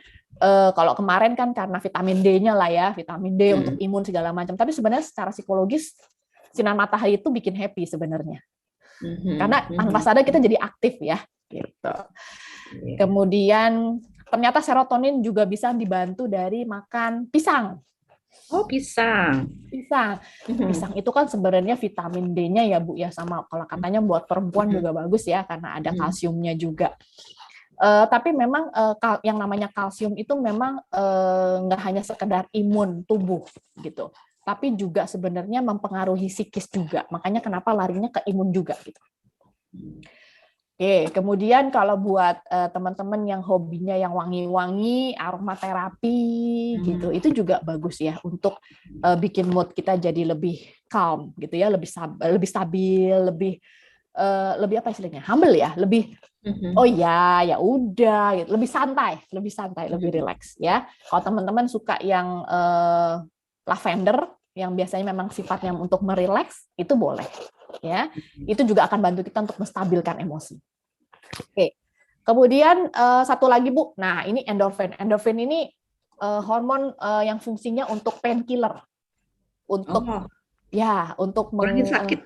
Speaker 2: kalau kemarin kan karena vitamin D-nya lah ya, vitamin D untuk imun segala macam. Tapi sebenarnya secara psikologis sinar matahari itu bikin happy sebenarnya. Karena tanpa sadar kita jadi aktif ya gitu. Kemudian ternyata serotonin juga bisa dibantu dari makan pisang.
Speaker 1: Oh, pisang.
Speaker 2: Pisang itu kan sebenarnya vitamin D-nya ya Bu ya, sama kalau katanya buat perempuan juga bagus ya karena ada kalsiumnya juga. Tapi memang yang namanya kalsium itu memang nggak hanya sekedar imun tubuh gitu, tapi juga sebenarnya mempengaruhi psikis juga. Makanya kenapa larinya ke imun juga gitu. Oke, kemudian kalau buat teman-teman yang hobinya yang wangi-wangi, aromaterapi gitu, itu juga bagus ya untuk bikin mood kita jadi lebih calm gitu ya, lebih stabil, lebih apa istilahnya? Humble ya, lebih oh ya udah gitu, lebih santai, lebih rileks ya. Kalau teman-teman suka yang lavender yang biasanya memang sifatnya untuk merileks, itu boleh ya. Itu juga akan bantu kita untuk menstabilkan emosi. Oke. Kemudian satu lagi Bu. Nah, ini endorfin. Endorfin ini hormon yang fungsinya untuk painkiller. Untuk untuk
Speaker 1: sakit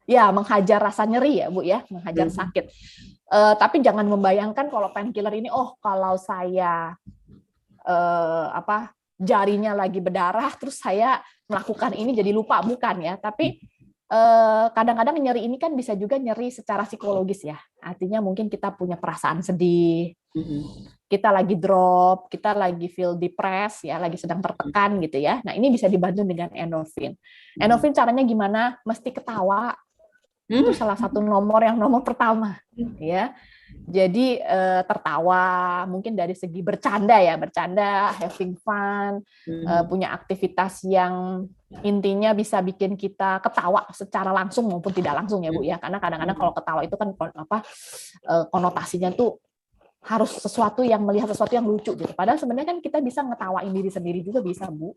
Speaker 2: ya menghajar rasa nyeri ya Bu ya, menghajar sakit. Tapi jangan membayangkan kalau painkiller ini kalau saya jarinya lagi berdarah terus saya melakukan ini jadi lupa, bukan ya. Tapi kadang-kadang nyeri ini kan bisa juga nyeri secara psikologis ya. Artinya mungkin kita punya perasaan sedih, kita lagi drop, kita lagi feel depressed ya, lagi sedang tertekan gitu ya. Nah, ini bisa dibantu dengan endorfin. Endorfin caranya gimana? Mesti ketawa. Itu salah satu nomor pertama ya. Jadi tertawa, mungkin dari segi bercanda, having fun, punya aktivitas yang intinya bisa bikin kita ketawa secara langsung maupun tidak langsung ya Bu ya. Karena kadang-kadang kalau ketawa itu kan konotasinya tuh harus sesuatu yang melihat sesuatu yang lucu gitu. Padahal sebenarnya kan kita bisa ngetawain diri sendiri juga bisa Bu.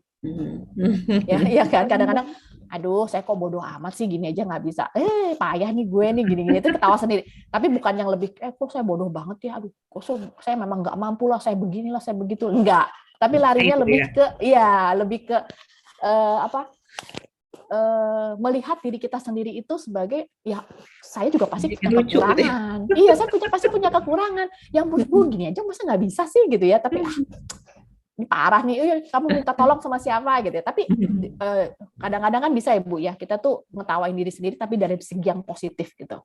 Speaker 2: Ya kan kadang-kadang, aduh saya kok bodoh amat sih gini aja nggak bisa. Payah nih gue nih gini-gini itu ketawa sendiri. Tapi bukan yang lebih kok saya bodoh banget ya. Aduh, kok saya memang nggak mampu lah, saya beginilah, saya begitu. Enggak. Tapi larinya lebih ke melihat diri kita sendiri itu sebagai ya saya juga pasti punya kekurangan. Iya, saya pasti punya kekurangan. Yang gini aja masa nggak bisa sih gitu ya. Tapi ini parah nih, kamu minta tolong sama siapa gitu ya. Tapi kadang-kadang kan bisa ya Bu ya, kita tuh ngetawain diri sendiri tapi dari segi yang positif gitu.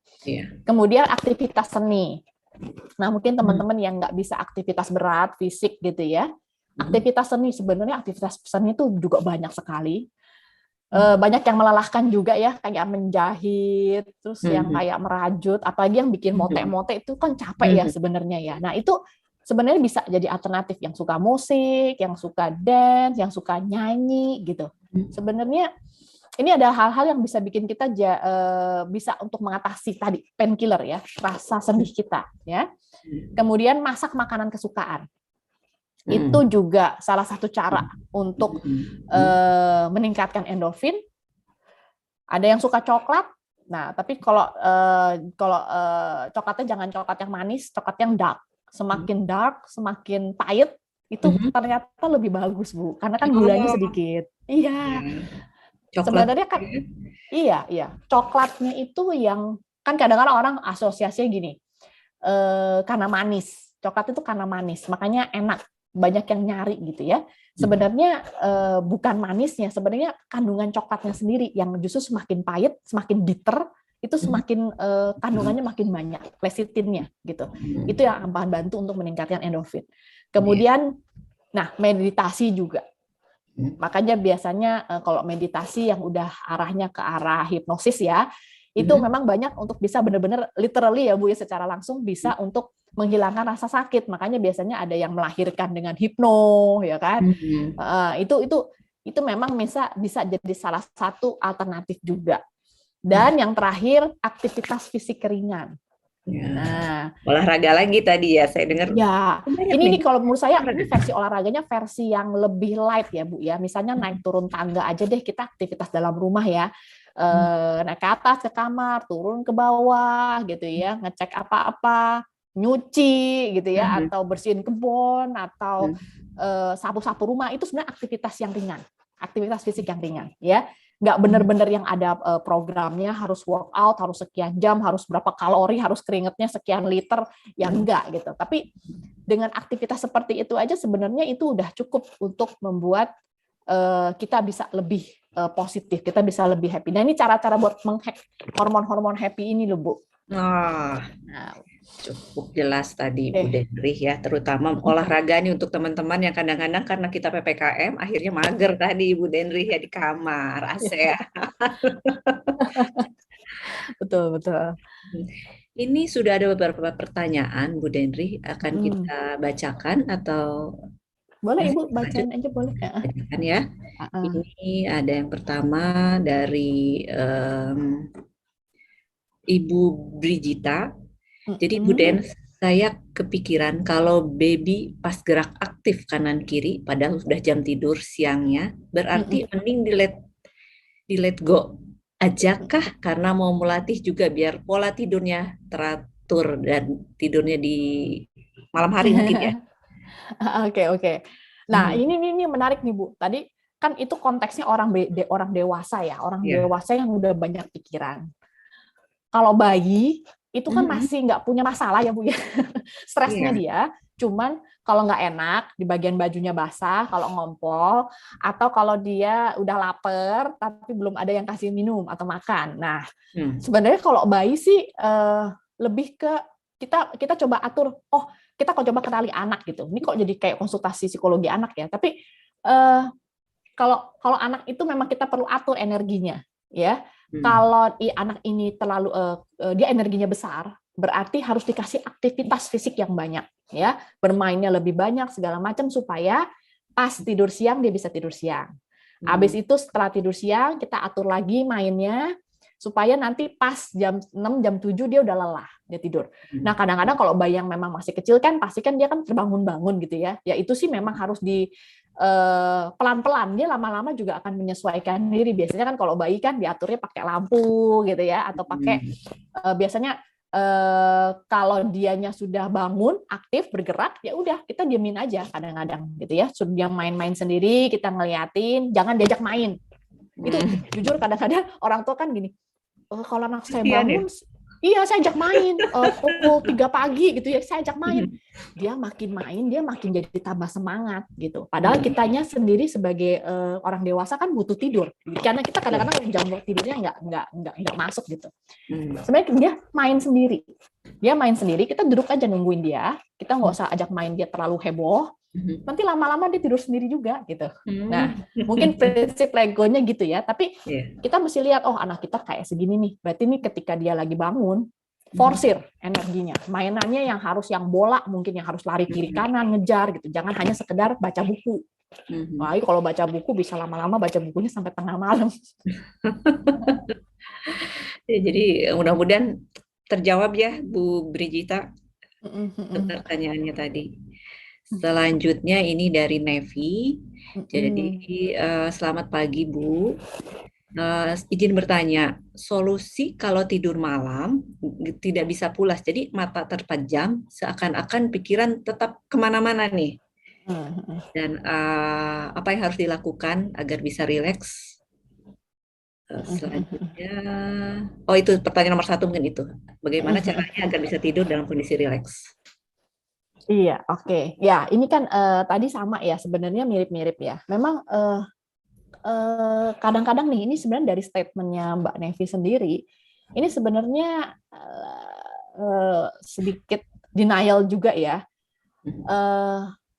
Speaker 2: Kemudian aktivitas seni. Nah, mungkin teman-teman yang nggak bisa aktivitas berat fisik gitu ya, aktivitas seni, sebenarnya aktivitas seni itu juga banyak sekali. Banyak yang melelahkan juga ya, kayak menjahit, terus yang kayak merajut, apalagi yang bikin motek-motek itu kan capek ya sebenarnya ya. Nah, itu sebenarnya bisa jadi alternatif yang suka musik, yang suka dance, yang suka nyanyi gitu. Sebenarnya ini ada hal-hal yang bisa bikin kita bisa untuk mengatasi tadi painkiller ya, rasa sedih kita ya. Kemudian masak makanan kesukaan. Itu juga salah satu cara untuk meningkatkan endorfin. Ada yang suka coklat. Nah, tapi kalau coklatnya jangan coklat yang manis, coklat yang dark. Semakin dark, semakin pahit, itu ternyata lebih bagus, Bu. Karena kan gulanya sedikit. Iya. Sebenarnya kan iya. Coklatnya itu yang kan kadang-kadang orang asosiasinya gini, karena manis, coklat itu karena manis, makanya enak, banyak yang nyari gitu ya. Sebenarnya bukan manisnya, sebenarnya kandungan coklatnya sendiri yang justru semakin pahit, semakin bitter, itu semakin kandungannya makin banyak, lecitinnya gitu. Itu yang akan bantu untuk meningkatkan endorfin. Kemudian, nah meditasi juga. Makanya biasanya kalau meditasi yang udah arahnya ke arah hipnosis ya, itu memang banyak untuk bisa benar-benar literally ya Bu ya, secara langsung bisa untuk menghilangkan rasa sakit. Makanya biasanya ada yang melahirkan dengan hipno ya kan. Itu memang bisa jadi salah satu alternatif juga. Dan yang terakhir, aktivitas fisik ringan.
Speaker 1: Ya.
Speaker 2: Nah,
Speaker 1: Olahraga lagi tadi ya, saya dengar.
Speaker 2: ya,
Speaker 1: Banyak
Speaker 2: ini
Speaker 1: nih.
Speaker 2: nih kalau menurut saya ini versi olahraganya versi yang lebih light ya Bu ya. Misalnya naik turun tangga aja deh, kita aktivitas dalam rumah ya. Naik ke atas ke kamar, turun ke bawah gitu ya, ngecek apa-apa, nyuci gitu ya, atau bersihin kebun, atau sapu-sapu rumah, itu sebenarnya aktivitas yang ringan, aktivitas fisik yang ringan ya. Nggak benar-benar yang ada programnya harus workout, harus sekian jam, harus berapa kalori, harus keringetnya sekian liter, ya enggak gitu. Tapi dengan aktivitas seperti itu aja sebenarnya itu udah cukup untuk membuat kita bisa lebih positif, kita bisa lebih happy. Nah ini cara-cara buat menghack hormon-hormon happy ini loh Bu.
Speaker 1: Nah, cukup jelas tadi Bu Denrih ya, terutama olahraga nih untuk teman-teman yang kadang-kadang karena kita PPKM akhirnya mager tadi Bu Denrih ya di kamar AC ya.
Speaker 2: Betul, betul.
Speaker 1: Ini sudah ada beberapa pertanyaan Bu Denrih, akan kita bacakan atau
Speaker 2: boleh Ibu bacain aja boleh.
Speaker 1: Bacakan ya. Ini ada yang pertama dari Ibu Brigita. Jadi Bu Den, saya kepikiran kalau baby pas gerak aktif kanan kiri, padahal sudah jam tidur siangnya, berarti mending di let go ajakah, karena mau melatih juga biar pola tidurnya teratur dan tidurnya di malam hari mungkin ya.
Speaker 2: Oke. Nah ini menarik nih Bu. Tadi kan itu konteksnya orang dewasa ya, orang dewasa yang udah banyak pikiran. Kalau bayi itu kan masih nggak punya masalah ya Bu ya, stresnya dia. Cuman kalau nggak enak di bagian bajunya basah, kalau ngompol, atau kalau dia udah lapar tapi belum ada yang kasih minum atau makan. Nah, sebenarnya kalau bayi sih lebih ke kita coba atur. Oh, kita kok coba kenali anak gitu. Ini kok jadi kayak konsultasi psikologi anak ya. Tapi kalau anak itu memang kita perlu atur energinya, ya. Kalau anak ini terlalu dia energinya besar, berarti harus dikasih aktivitas fisik yang banyak, ya. Bermainnya lebih banyak segala macam supaya pas tidur siang dia bisa tidur siang. Habis itu setelah tidur siang kita atur lagi mainnya supaya nanti pas jam 6 jam 7 dia udah lelah, dia tidur. Nah, kadang-kadang kalau bayi yang memang masih kecil kan pasti kan dia kan terbangun-bangun gitu ya. Ya itu sih memang harus di pelan-pelan, dia lama-lama juga akan menyesuaikan diri. Biasanya kan kalau bayi kan diaturnya pakai lampu gitu ya, atau pakai biasanya kalau dianya sudah bangun aktif bergerak, ya udah kita diemin aja kadang-kadang gitu ya. Dia main-main sendiri, kita ngeliatin, jangan diajak main. Itu jujur kadang-kadang orang tua kan gini, kalau anak saya bangun, iya saya ajak main pukul 3 pagi gitu ya, saya ajak main. Dia makin main, dia makin jadi tambah semangat gitu. Padahal kitanya sendiri sebagai orang dewasa kan butuh tidur. Karena kita kadang-kadang jam tidurnya nggak masuk gitu. Sebenarnya dia main sendiri. Dia main sendiri, kita duduk aja nungguin dia. Kita nggak usah ajak main dia terlalu heboh. Nanti lama-lama dia tidur sendiri juga gitu. Nah, mungkin prinsip Legonya gitu ya. Tapi kita mesti lihat, oh anak kita kayak segini nih. Berarti nih ketika dia lagi bangun, forsir energinya. Mainannya yang harus yang bola, mungkin yang harus lari kiri kanan, ngejar gitu. Jangan hanya sekedar baca buku. Wah, kalau baca buku bisa lama-lama baca bukunya sampai tengah malam.
Speaker 1: Jadi mudah-mudahan terjawab ya Bu Brigita pertanyaannya tadi. Selanjutnya ini dari Nevi. Jadi selamat pagi Bu. Izin bertanya, solusi kalau tidur malam tidak bisa pulas, jadi mata terpejam, seakan-akan pikiran tetap kemana-mana nih. Dan apa yang harus dilakukan agar bisa rileks? Selanjutnya, oh itu pertanyaan nomor satu mungkin itu. Bagaimana caranya agar bisa tidur dalam kondisi rileks?
Speaker 2: Iya, oke. Ya, ini kan tadi sama ya, sebenarnya mirip-mirip ya. Memang kadang-kadang nih, ini sebenarnya dari statementnya Mbak Nevi sendiri, ini sebenarnya sedikit denial juga ya.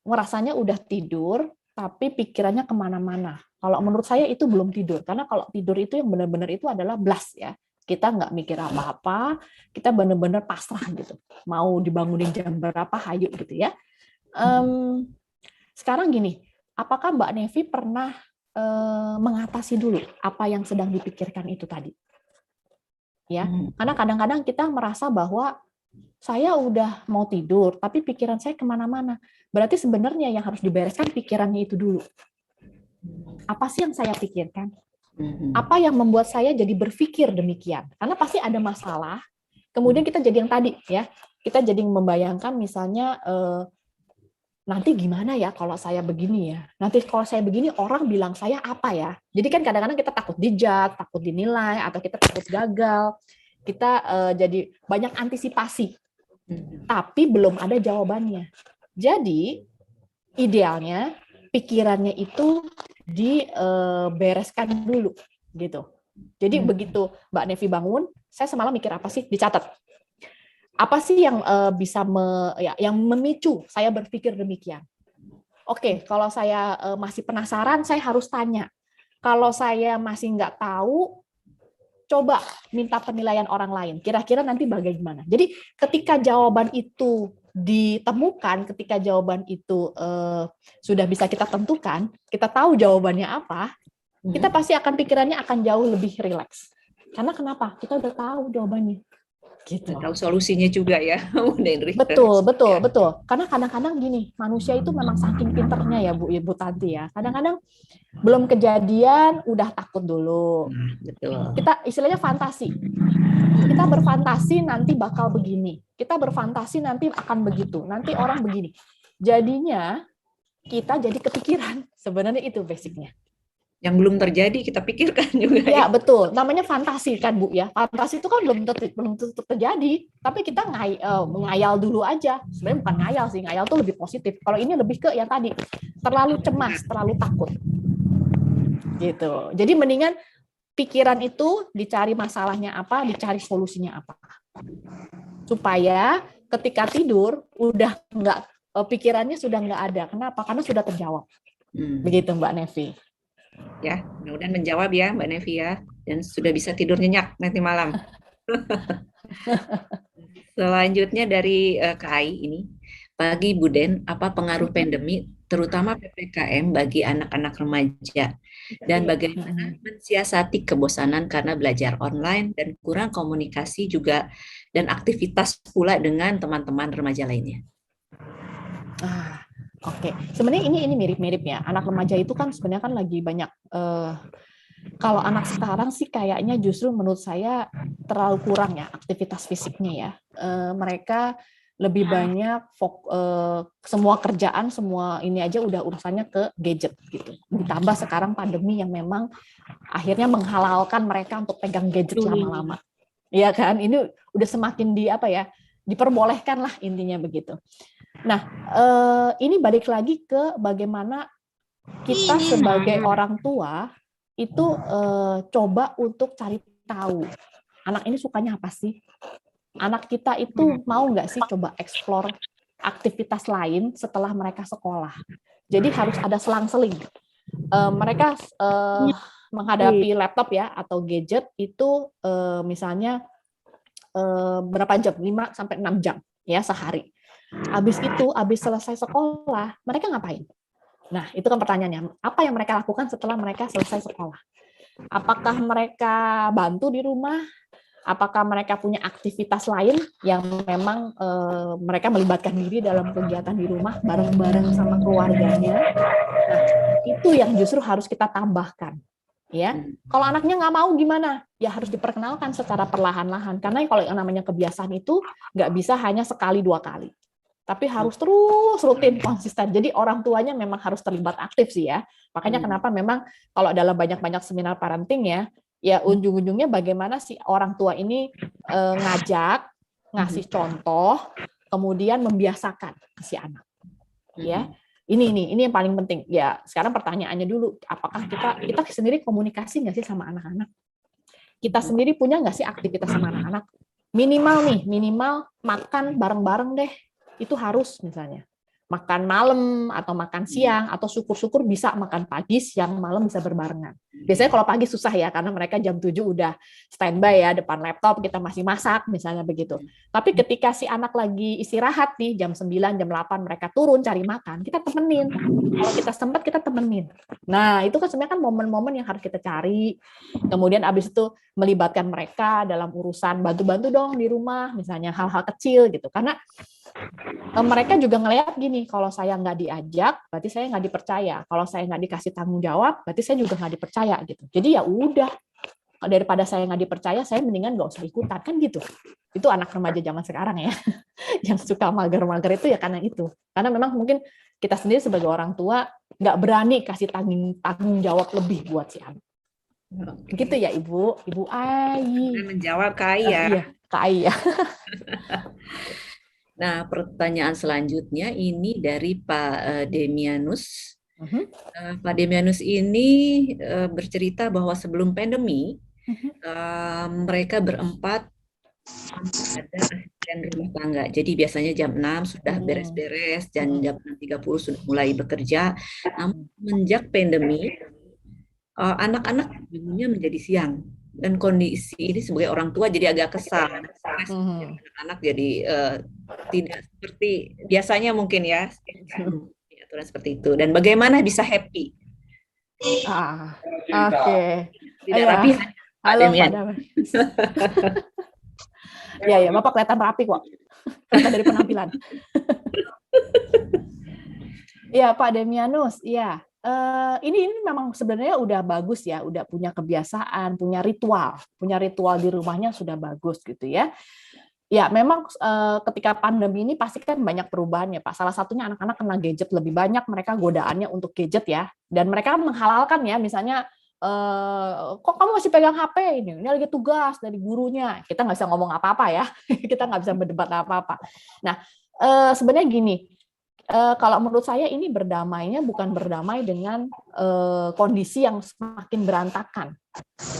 Speaker 2: Ngerasanya udah tidur, tapi pikirannya kemana-mana. Kalau menurut saya itu belum tidur, karena kalau tidur itu yang benar-benar itu adalah blast ya. Kita nggak mikir apa-apa, kita benar-benar pasrah gitu. Mau dibangunin jam berapa, hayu gitu ya. Sekarang gini, apakah Mbak Nevi pernah mengatasi dulu apa yang sedang dipikirkan itu tadi? Ya, karena kadang-kadang kita merasa bahwa saya udah mau tidur, tapi pikiran saya kemana-mana. Berarti sebenarnya yang harus dibereskan pikirannya itu dulu. Apa sih yang saya pikirkan? Apa yang membuat saya jadi berpikir demikian? Karena pasti ada masalah. Kemudian kita jadi yang tadi ya, kita jadi membayangkan misalnya nanti gimana ya kalau saya begini ya? Nanti kalau saya begini orang bilang saya apa ya? Jadi kan kadang-kadang kita takut dijat, takut dinilai, atau kita takut gagal. Kita jadi banyak antisipasi, tapi belum ada jawabannya. Jadi idealnya pikirannya itu dibereskan dulu gitu. Jadi begitu Mbak Nevi bangun, saya semalam mikir apa sih? Dicatat. Apa sih yang bisa yang memicu saya berpikir demikian? Oke, kalau saya masih penasaran, saya harus tanya. Kalau saya masih nggak tahu, coba minta penilaian orang lain. Kira-kira nanti bagaimana? Jadi ketika jawaban itu ditemukan, ketika jawaban itu sudah bisa kita tentukan, kita tahu jawabannya apa, kita pasti akan pikirannya akan jauh lebih rileks. Karena kenapa? Kita udah tahu jawabannya. Gitu.
Speaker 1: Tahu solusinya juga ya.
Speaker 2: Betul, betul, betul. Karena kadang-kadang gini, manusia itu memang saking pinternya ya Bu Tanti ya. Kadang-kadang belum kejadian udah takut dulu.
Speaker 1: Betul.
Speaker 2: Kita istilahnya fantasi. Kita berfantasi nanti bakal begini. Kita berfantasi nanti akan begitu. Nanti orang begini. Jadinya kita jadi kepikiran. Sebenarnya itu basicnya.
Speaker 1: Yang belum terjadi kita pikirkan juga.
Speaker 2: Ya, betul. Namanya fantasi kan, Bu ya. Fantasi itu kan belum tentu terjadi, tapi kita ngayal dulu aja. Sebenarnya bukan ngayal sih, ngayal tuh lebih positif. Kalau ini lebih ke yang tadi, terlalu cemas, terlalu takut. Gitu. Jadi mendingan pikiran itu dicari masalahnya apa, dicari solusinya apa. Supaya ketika tidur udah nggak pikirannya sudah nggak ada. Kenapa? Karena sudah terjawab. Begitu Mbak Nevi.
Speaker 1: Ya, mudah-mudahan menjawab ya Mbak Nevi ya, dan sudah bisa tidur nyenyak nanti malam. Selanjutnya dari KAI ini, pagi Buden, apa pengaruh pandemi, terutama PPKM bagi anak-anak remaja, dan bagaimana mensiasati kebosanan karena belajar online dan kurang komunikasi juga, dan aktivitas pula dengan teman-teman remaja lainnya.
Speaker 2: Oke, sebenarnya ini mirip-mirip ya. Anak remaja itu kan sebenarnya kan lagi banyak. Kalau anak sekarang sih kayaknya justru menurut saya terlalu kurang ya aktivitas fisiknya ya. Mereka lebih banyak semua kerjaan, semua ini aja udah urusannya ke gadget gitu. Ditambah sekarang pandemi yang memang akhirnya menghalalkan mereka untuk pegang gadget lama-lama. Iya kan? Ini udah semakin diperbolehkan lah intinya begitu. Nah, ini balik lagi ke bagaimana kita sebagai orang tua itu coba untuk cari tahu anak ini sukanya apa sih? Anak kita itu mau nggak sih coba explore aktivitas lain setelah mereka sekolah? Jadi harus ada selang-seling. Mereka menghadapi laptop ya atau gadget itu misalnya berapa jam? 5 sampai 6 jam ya sehari. Habis selesai sekolah, mereka ngapain? Nah, itu kan pertanyaannya. Apa yang mereka lakukan setelah mereka selesai sekolah? Apakah mereka bantu di rumah? Apakah mereka punya aktivitas lain yang memang mereka melibatkan diri dalam kegiatan di rumah bareng-bareng sama keluarganya? Nah, itu yang justru harus kita tambahkan. Ya, kalau anaknya nggak mau gimana? Ya harus diperkenalkan secara perlahan-lahan. Karena kalau yang namanya kebiasaan itu nggak bisa hanya sekali 2 kali. Tapi harus terus rutin konsisten. Jadi orang tuanya memang harus terlibat aktif sih ya. Makanya kenapa memang kalau dalam banyak-banyak seminar parenting ya, Ya ujung-ujungnya bagaimana si orang tua ini ngajak, ngasih contoh, kemudian membiasakan ke si anak. Ya, ini yang paling penting. Ya, sekarang pertanyaannya dulu, apakah kita sendiri komunikasi nggak sih sama anak-anak? Kita sendiri punya nggak sih aktivitas sama anak-anak? Minimal makan bareng-bareng deh. Itu harus misalnya. Makan malam atau makan siang, atau syukur-syukur bisa makan pagi, siang, malam bisa berbarengan. Biasanya kalau pagi susah ya, karena mereka jam 7 udah standby ya, depan laptop, kita masih masak, misalnya begitu. Tapi ketika si anak lagi istirahat nih, jam 9, jam 8, mereka turun cari makan, kita temenin. Kalau kita sempat, kita temenin. Nah, itu kan sebenarnya kan momen-momen yang harus kita cari. Kemudian abis itu melibatkan mereka dalam urusan bantu-bantu dong di rumah, misalnya hal-hal kecil gitu. Karena mereka juga ngelihat gini, kalau saya nggak diajak, berarti saya nggak dipercaya. Kalau saya nggak dikasih tanggung jawab, berarti saya juga nggak dipercaya gitu. Jadi ya udah, daripada saya nggak dipercaya, saya mendingan nggak usah ikutan kan gitu. Itu anak remaja zaman sekarang ya, yang suka mager-mager itu ya karena itu. Karena memang mungkin kita sendiri sebagai orang tua nggak berani kasih tanggung jawab lebih buat si anak. Begitu ya Ibu Ai.
Speaker 1: Menjawab Kak Ai ya.
Speaker 2: Iya, Kak Ai ya.
Speaker 1: Nah, pertanyaan selanjutnya ini dari Pak Demianus. Pak Demianus ini bercerita bahwa sebelum pandemi, mereka berempat ada asisten rumah tangga. Jadi biasanya jam 6 sudah beres-beres, dan jam 6.30 sudah mulai bekerja. Namun semenjak pandemi, anak-anak bangunnya menjadi siang. Dan kondisi ini sebagai orang tua jadi agak kesal. Anak-anak jadi tidak seperti biasanya mungkin ya. Aturan seperti itu. Dan bagaimana bisa happy?
Speaker 2: Oke.
Speaker 1: Tidak rapi.
Speaker 2: Halo Pak Damianus. Ya, Bapak kelihatan rapi kok. Kelihatan dari penampilan. Iya, Pak Damianus. Iya. Ini memang sebenarnya udah bagus ya, udah punya kebiasaan, punya ritual di rumahnya sudah bagus gitu ya. Ya, memang ketika pandemi ini pasti kan banyak perubahan ya, Pak. Salah satunya anak-anak kena gadget lebih banyak, mereka godaannya untuk gadget ya. Dan mereka menghalalkan ya, misalnya, kok kamu masih pegang HP ini lagi tugas dari gurunya. Kita nggak bisa ngomong apa-apa ya, kita nggak bisa berdebat apa-apa. Nah, sebenarnya gini, kalau menurut saya ini berdamainya bukan berdamai dengan kondisi yang semakin berantakan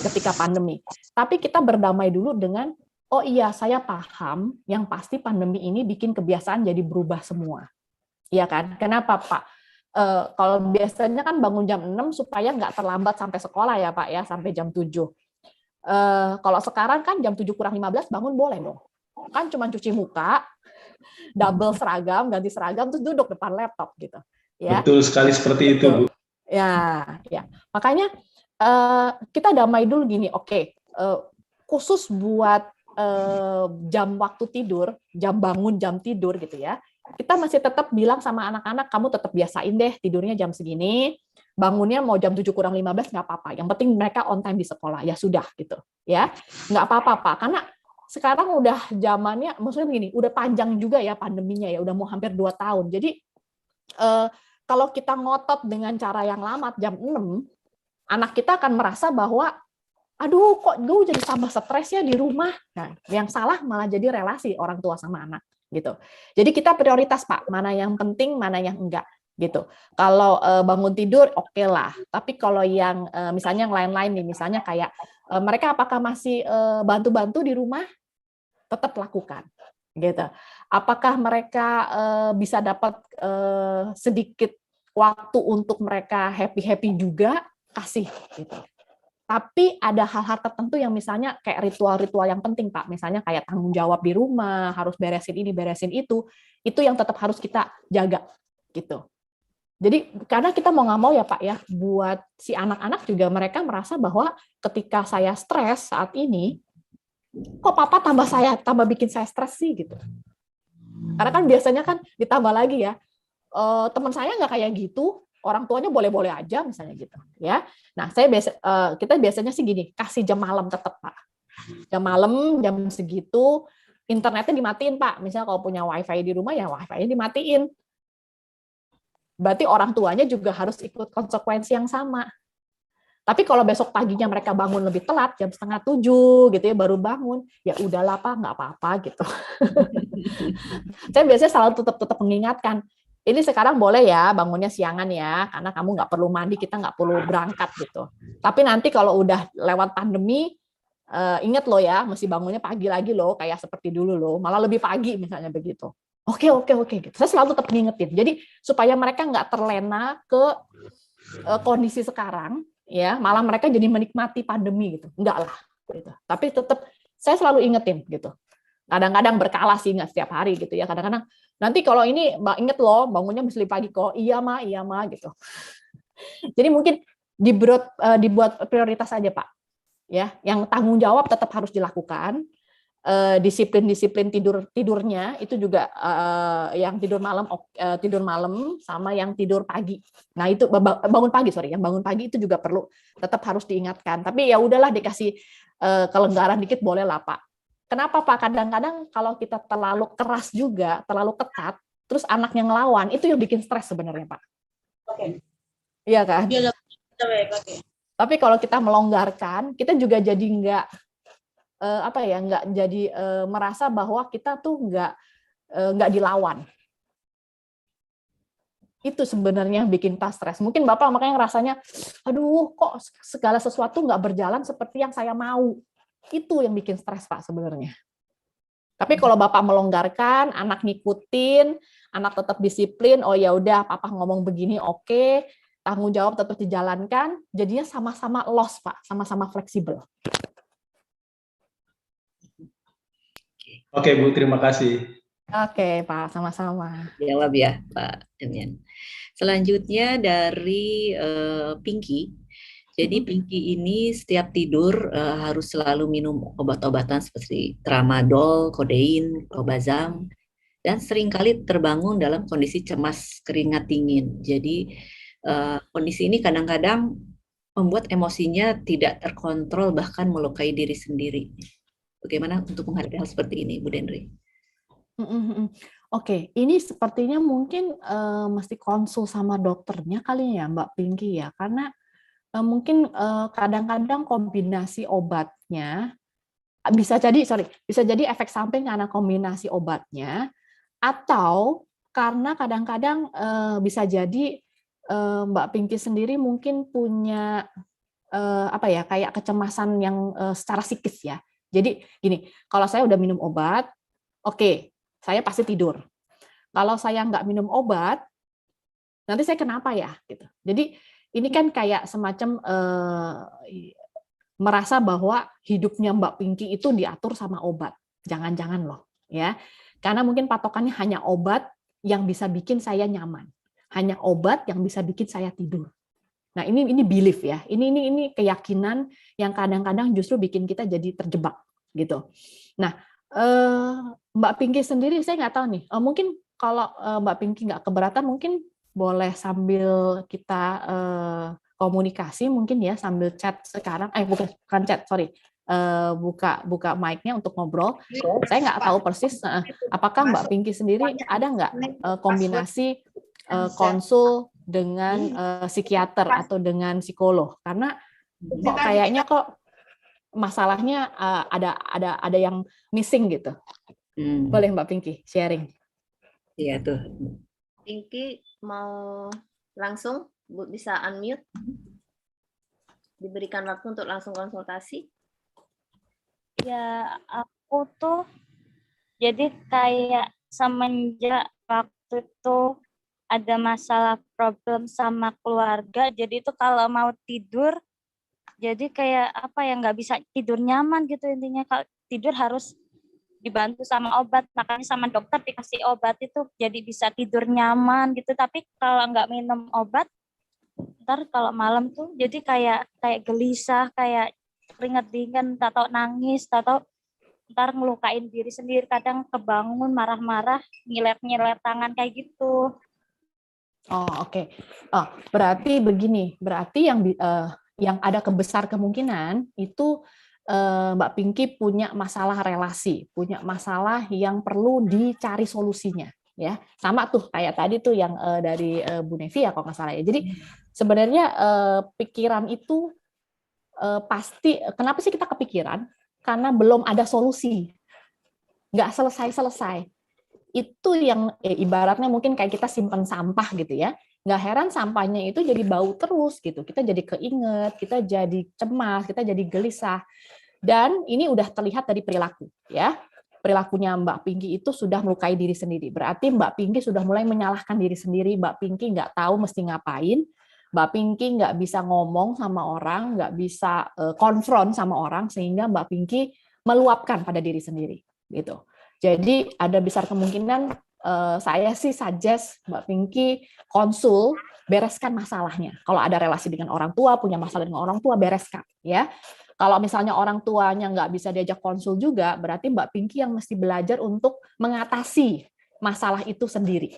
Speaker 2: ketika pandemi. Tapi kita berdamai dulu dengan, oh iya, saya paham, yang pasti pandemi ini bikin kebiasaan jadi berubah semua. Iya kan? Kenapa, Pak? Kalau biasanya kan bangun jam 6 supaya nggak terlambat sampai sekolah ya, Pak, ya, sampai jam 7. Kalau sekarang kan jam 7 kurang 15 bangun boleh dong. Kan cuma cuci muka, double seragam, ganti seragam, terus duduk depan laptop gitu. Ya.
Speaker 3: Betul sekali seperti itu, Bu.
Speaker 2: Ya. Makanya kita damai dulu gini, oke, khusus buat jam waktu tidur, jam bangun, jam tidur gitu ya. Kita masih tetap bilang sama anak-anak, kamu tetap biasain deh tidurnya jam segini, bangunnya mau jam 7 kurang 15 nggak apa-apa. Yang penting mereka on time di sekolah, ya sudah gitu. Ya, nggak apa-apa, Pak. Karena sekarang udah zamannya, maksudnya begini, udah panjang juga ya pandeminya ya, udah mau hampir 2 tahun. Jadi kalau kita ngotot dengan cara yang lama jam 6, anak kita akan merasa bahwa aduh kok gue jadi tambah stres ya di rumah. Nah, yang salah malah jadi relasi orang tua sama anak gitu. Jadi kita prioritas, Pak, mana yang penting, mana yang enggak gitu. Kalau bangun tidur oke lah, tapi kalau yang misalnya yang lain-lain nih, misalnya kayak mereka apakah masih bantu-bantu di rumah, tetap lakukan gitu. Apakah mereka bisa dapat sedikit waktu untuk mereka happy-happy juga, kasih gitu. Tapi ada hal-hal tertentu yang misalnya kayak ritual-ritual yang penting, Pak. Misalnya kayak tanggung jawab di rumah, harus beresin ini, beresin itu yang tetap harus kita jaga gitu. Jadi karena kita mau nggak mau ya Pak ya, buat si anak-anak juga mereka merasa bahwa ketika saya stres saat ini, kok papa tambah bikin saya stres sih gitu. Karena kan biasanya kan ditambah lagi ya, teman saya nggak kayak gitu, orang tuanya boleh-boleh aja misalnya gitu ya. Nah kita biasanya sih gini, kasih jam malam tetap Pak. Jam malam jam segitu internetnya dimatiin Pak. Misalnya kalau punya wifi di rumah ya wifi-nya dimatiin. Berarti orang tuanya juga harus ikut konsekuensi yang sama. Tapi kalau besok paginya mereka bangun lebih telat, jam 6:30 gitu ya, baru bangun, ya udahlah Pak, nggak apa-apa gitu. Saya biasanya selalu tetap mengingatkan, ini sekarang boleh ya bangunnya siangan ya, karena kamu nggak perlu mandi, kita nggak perlu berangkat gitu. Tapi nanti kalau udah lewat pandemi, ingat loh ya, mesti bangunnya pagi lagi loh, kayak seperti dulu loh, malah lebih pagi misalnya begitu. Oke gitu. Saya selalu tetap ngingetin. Jadi supaya mereka nggak terlena ke kondisi sekarang, ya malah mereka jadi menikmati pandemi gitu. Enggak lah. Gitu. Tapi tetap saya selalu ingetin gitu. Kadang-kadang berkala sih, nggak setiap hari gitu ya. Kadang-kadang nanti kalau ini Mbak inget loh, bangunnya mesti pagi kok. Iya ma gitu. Jadi mungkin dibuat prioritas aja Pak. Ya, yang tanggung jawab tetap harus dilakukan. Disiplin tidurnya itu juga yang tidur malam sama yang tidur pagi. Nah itu bangun pagi yang bangun pagi itu juga perlu tetap harus diingatkan. Tapi ya udahlah dikasih kelonggaran dikit boleh lah Pak. Kenapa Pak? Kadang-kadang kalau kita terlalu keras juga, terlalu ketat, terus anaknya ngelawan, itu yang bikin stres sebenarnya Pak.
Speaker 3: Oke.
Speaker 2: Iya kan?
Speaker 3: Iya, oke.
Speaker 2: Tapi kalau kita melonggarkan, kita juga jadi nggak jadi merasa bahwa kita tuh nggak dilawan. Itu sebenarnya yang bikin pas stres. Mungkin Bapak makanya rasanya, aduh kok segala sesuatu nggak berjalan seperti yang saya mau. Itu yang bikin stres Pak sebenarnya. Tapi kalau Bapak melonggarkan, anak ngikutin, anak tetap disiplin, oh ya udah Papa ngomong begini oke, tanggung jawab tetap dijalankan, jadinya sama-sama loss Pak, sama-sama fleksibel.
Speaker 4: Oke Bu, terima kasih.
Speaker 2: Oke Pak, sama-sama.
Speaker 1: Jawab ya Pak Demian. Selanjutnya dari Pinky. Jadi Pinky ini setiap tidur harus selalu minum obat-obatan seperti tramadol, kodein, clobazam, dan seringkali terbangun dalam kondisi cemas, keringat dingin. Jadi kondisi ini kadang-kadang membuat emosinya tidak terkontrol, bahkan melukai diri sendiri. Bagaimana untuk menghadapi hal seperti ini, Bu Denri?
Speaker 2: Oke, ini sepertinya mungkin mesti konsul sama dokternya kali ya Mbak Pinky ya, karena mungkin kadang-kadang kombinasi obatnya bisa jadi efek samping karena kombinasi obatnya, atau karena kadang-kadang bisa jadi Mbak Pinky sendiri mungkin punya kayak kecemasan yang secara psikis ya. Jadi gini, kalau saya udah minum obat, oke, saya pasti tidur. Kalau saya nggak minum obat, nanti saya kenapa ya? Gitu. Jadi ini kan kayak semacam merasa bahwa hidupnya Mbak Pinky itu diatur sama obat. Jangan-jangan loh, ya. Karena mungkin patokannya hanya obat yang bisa bikin saya nyaman. Hanya obat yang bisa bikin saya tidur. Nah, ini belief ya. Ini keyakinan yang kadang-kadang justru bikin kita jadi terjebak gitu. Nah, Mbak Pinky sendiri saya nggak tahu nih. Mungkin kalau Mbak Pinky nggak keberatan, mungkin boleh sambil kita komunikasi mungkin ya sambil chat sekarang. Bukan chat, sorry. Buka mic-nya untuk ngobrol. Saya nggak tahu persis apakah Mbak Pinky sendiri ada nggak kombinasi konsul dengan psikiater atau dengan psikolog, karena kok masalahnya ada yang missing gitu. Boleh Mbak Pinky sharing?
Speaker 1: Iya tuh.
Speaker 3: Pinky mau langsung, Bu bisa unmute. Diberikan waktu untuk langsung konsultasi.
Speaker 5: Ya, aku tuh jadi kayak semenjak waktu itu ada masalah problem sama keluarga, jadi itu kalau mau tidur, jadi kayak nggak bisa tidur nyaman gitu intinya. Kalau tidur harus dibantu sama obat, makanya sama dokter dikasih obat itu jadi bisa tidur nyaman gitu. Tapi kalau nggak minum obat, ntar kalau malam tuh jadi kayak gelisah, kayak keringat dingin, atau nangis, atau ntar ngelukain diri sendiri, kadang kebangun marah-marah, nyilet-nyilet tangan kayak gitu.
Speaker 2: Oh, oke. Berarti begini, berarti yang ada besar kemungkinan itu Mbak Pinky punya masalah relasi, punya masalah yang perlu dicari solusinya, ya. Sama tuh kayak tadi tuh yang dari Bu Nevi ya kalau nggak salah ya. Jadi sebenarnya pikiran itu pasti kenapa sih kita kepikiran? Karena belum ada solusi, nggak selesai-selesai. Itu yang ibaratnya mungkin kayak kita simpan sampah gitu ya. Nggak heran sampahnya itu jadi bau terus gitu. Kita jadi keinget, kita jadi cemas, kita jadi gelisah. Dan ini udah terlihat dari perilaku ya. Perilakunya Mbak Pinky itu sudah melukai diri sendiri. Berarti Mbak Pinky sudah mulai menyalahkan diri sendiri. Mbak Pinky nggak tahu mesti ngapain. Mbak Pinky nggak bisa ngomong sama orang, nggak bisa konfront sama orang, sehingga Mbak Pinky meluapkan pada diri sendiri. Gitu. Jadi ada besar kemungkinan saya sih suggest Mbak Pinky konsul, bereskan masalahnya. Kalau ada relasi dengan orang tua, punya masalah dengan orang tua, bereskan. Ya. Kalau misalnya orang tuanya nggak bisa diajak konsul juga, berarti Mbak Pinky yang mesti belajar untuk mengatasi masalah itu sendiri.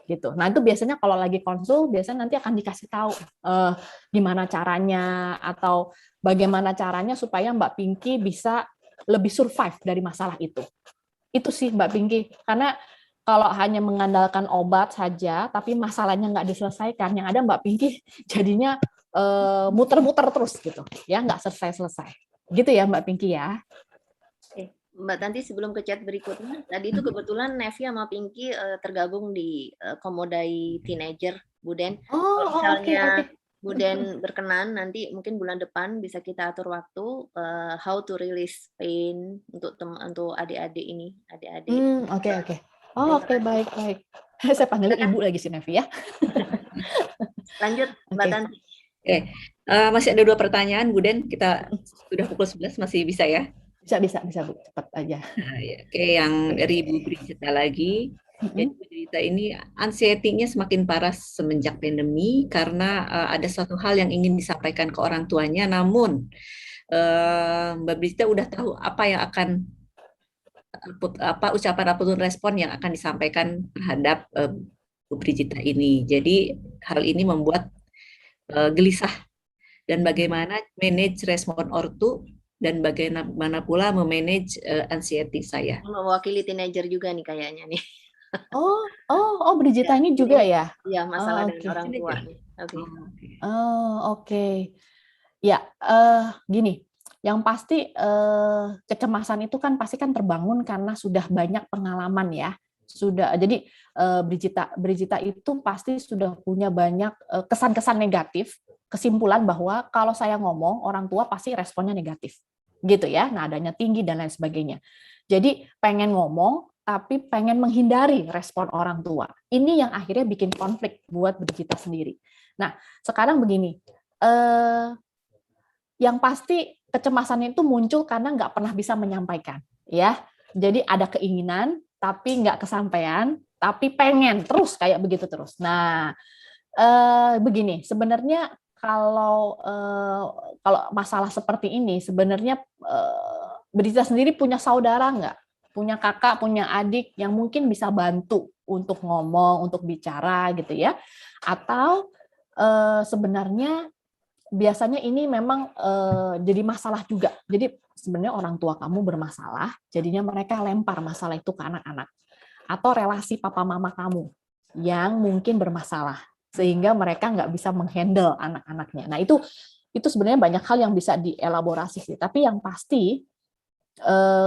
Speaker 2: Gitu. Nah itu biasanya kalau lagi konsul, biasanya nanti akan dikasih tahu gimana caranya atau bagaimana caranya supaya Mbak Pinky bisa lebih survive dari masalah itu. Itu sih Mbak Pinky. Karena kalau hanya mengandalkan obat saja, tapi masalahnya nggak diselesaikan, yang ada Mbak Pinky jadinya muter-muter terus gitu, ya nggak selesai-selesai. Gitu ya Mbak Pinky ya.
Speaker 3: Mbak Tanti sebelum ke chat berikutnya, tadi itu kebetulan Nevi sama Pinky tergabung di Komodai Teenager, Buden. Kalau misalnya Buden berkenan, nanti mungkin bulan depan bisa kita atur waktu how to release pain untuk adik-adik ini, adik-adik.
Speaker 2: Oke. Oke, baik. Saya panggilnya Ibu lagi sih Nevi ya.
Speaker 3: Lanjut Mbak Tanti.
Speaker 1: Masih ada 2 pertanyaan, Buden. Kita sudah pukul 11, masih bisa ya?
Speaker 2: Bisa Bu, cepat aja.
Speaker 1: Oke, yang dari Bu Brigita lagi. Jadi Bu Brigita ini anxiety-nya semakin parah semenjak pandemi karena ada suatu hal yang ingin disampaikan ke orang tuanya, namun Mbak Brigita udah tahu apa yang akan ucapan ataupun respon yang akan disampaikan terhadap Bu Brigita ini. Jadi hal ini membuat gelisah, dan bagaimana manage respon ortu dan bagaimana pula memanage anxiety saya.
Speaker 3: Mewakili teenager juga nih kayaknya nih.
Speaker 2: Oh, Brigita ini juga ya?
Speaker 3: Iya, masalah dengan orang tua nih.
Speaker 2: Oke. Ya, gini. Yang pasti kecemasan itu kan pasti kan terbangun karena sudah banyak pengalaman ya. Jadi Brigita itu pasti sudah punya banyak kesan-kesan negatif, kesimpulan bahwa kalau saya ngomong orang tua pasti responnya negatif, gitu ya, nadanya tinggi dan lain sebagainya. Jadi pengen ngomong tapi pengen menghindari respon orang tua. Ini yang akhirnya bikin konflik buat Brigita sendiri. Nah sekarang begini, yang pasti kecemasan itu muncul karena nggak pernah bisa menyampaikan, ya. Jadi ada keinginan tapi nggak kesampaian, tapi pengen terus kayak begitu terus. Nah, begini, sebenarnya kalau masalah seperti ini, sebenarnya Brigita sendiri punya saudara nggak? Punya kakak, punya adik yang mungkin bisa bantu untuk ngomong, untuk bicara gitu ya? Atau sebenarnya biasanya ini memang jadi masalah juga. Jadi sebenarnya orang tua kamu bermasalah, jadinya mereka lempar masalah itu ke anak-anak. Atau relasi papa mama kamu yang mungkin bermasalah, sehingga mereka nggak bisa menghandle anak-anaknya. Nah itu sebenarnya banyak hal yang bisa dielaborasi sih. Tapi yang pasti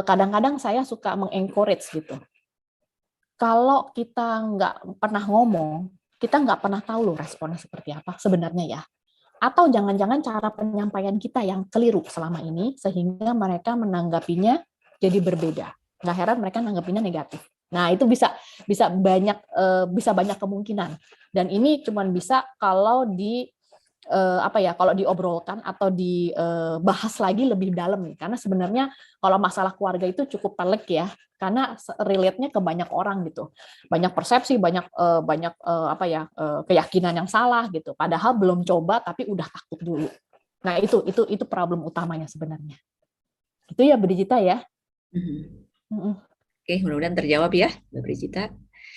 Speaker 2: kadang-kadang saya suka mengencourage gitu. Kalau kita nggak pernah ngomong, kita nggak pernah tahu loh responnya seperti apa sebenarnya ya. Atau jangan-jangan cara penyampaian kita yang keliru selama ini sehingga mereka menanggapinya jadi berbeda. Nggak heran mereka menanggapinya negatif. Nah itu bisa banyak kemungkinan. Dan ini cuma bisa kalau kalau diobrolkan atau dibahas lagi lebih dalam nih. Karena sebenarnya kalau masalah keluarga itu cukup pelik ya. Karena relate-nya ke banyak orang gitu, banyak persepsi, banyak keyakinan yang salah gitu. Padahal belum coba tapi udah takut dulu. Nah itu problem utamanya sebenarnya. Itu ya Brigita ya.
Speaker 1: Oke, mudah-mudahan terjawab ya Mbak Brigita.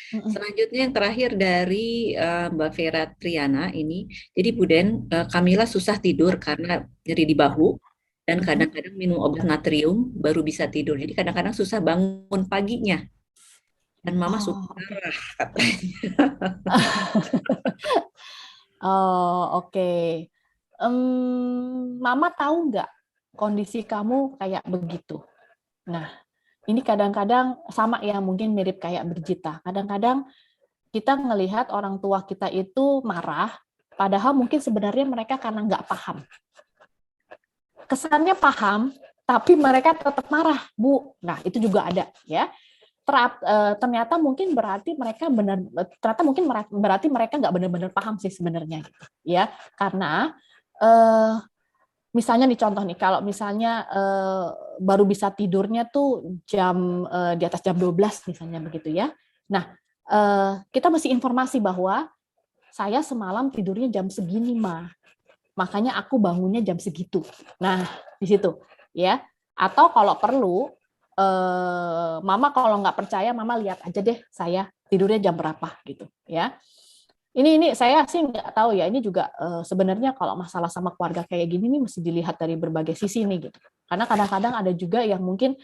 Speaker 1: Selanjutnya yang terakhir dari Mbak Vera Triana ini. Jadi Buden, Kamila susah tidur karena nyeri di bahu. Dan kadang-kadang minum obat natrium baru bisa tidur. Jadi kadang-kadang susah bangun paginya. Dan Mama suka marah katanya.
Speaker 2: Oke. Mama tahu nggak kondisi kamu kayak begitu. Nah, ini kadang-kadang sama ya, mungkin mirip kayak Berjita. Kadang-kadang kita ngelihat orang tua kita itu marah, padahal mungkin sebenarnya mereka karena nggak paham. Kesannya paham, tapi mereka tetap marah, Bu. Nah, itu juga ada ya. Ternyata mungkin berarti mereka berarti mereka nggak benar-benar paham sih sebenarnya, ya. Karena misalnya nih contoh nih, kalau misalnya baru bisa tidurnya tuh di atas jam 12 misalnya begitu ya. Nah, kita mesti informasi bahwa saya semalam tidurnya jam segini, Ma. Makanya aku bangunnya jam segitu. Nah, di situ ya. Atau kalau perlu, Mama kalau nggak percaya, Mama lihat aja deh saya tidurnya jam berapa gitu ya. Ini saya sih nggak tahu ya. Ini juga sebenarnya kalau masalah sama keluarga kayak gini nih mesti dilihat dari berbagai sisi nih gitu. Karena kadang-kadang ada juga yang mungkin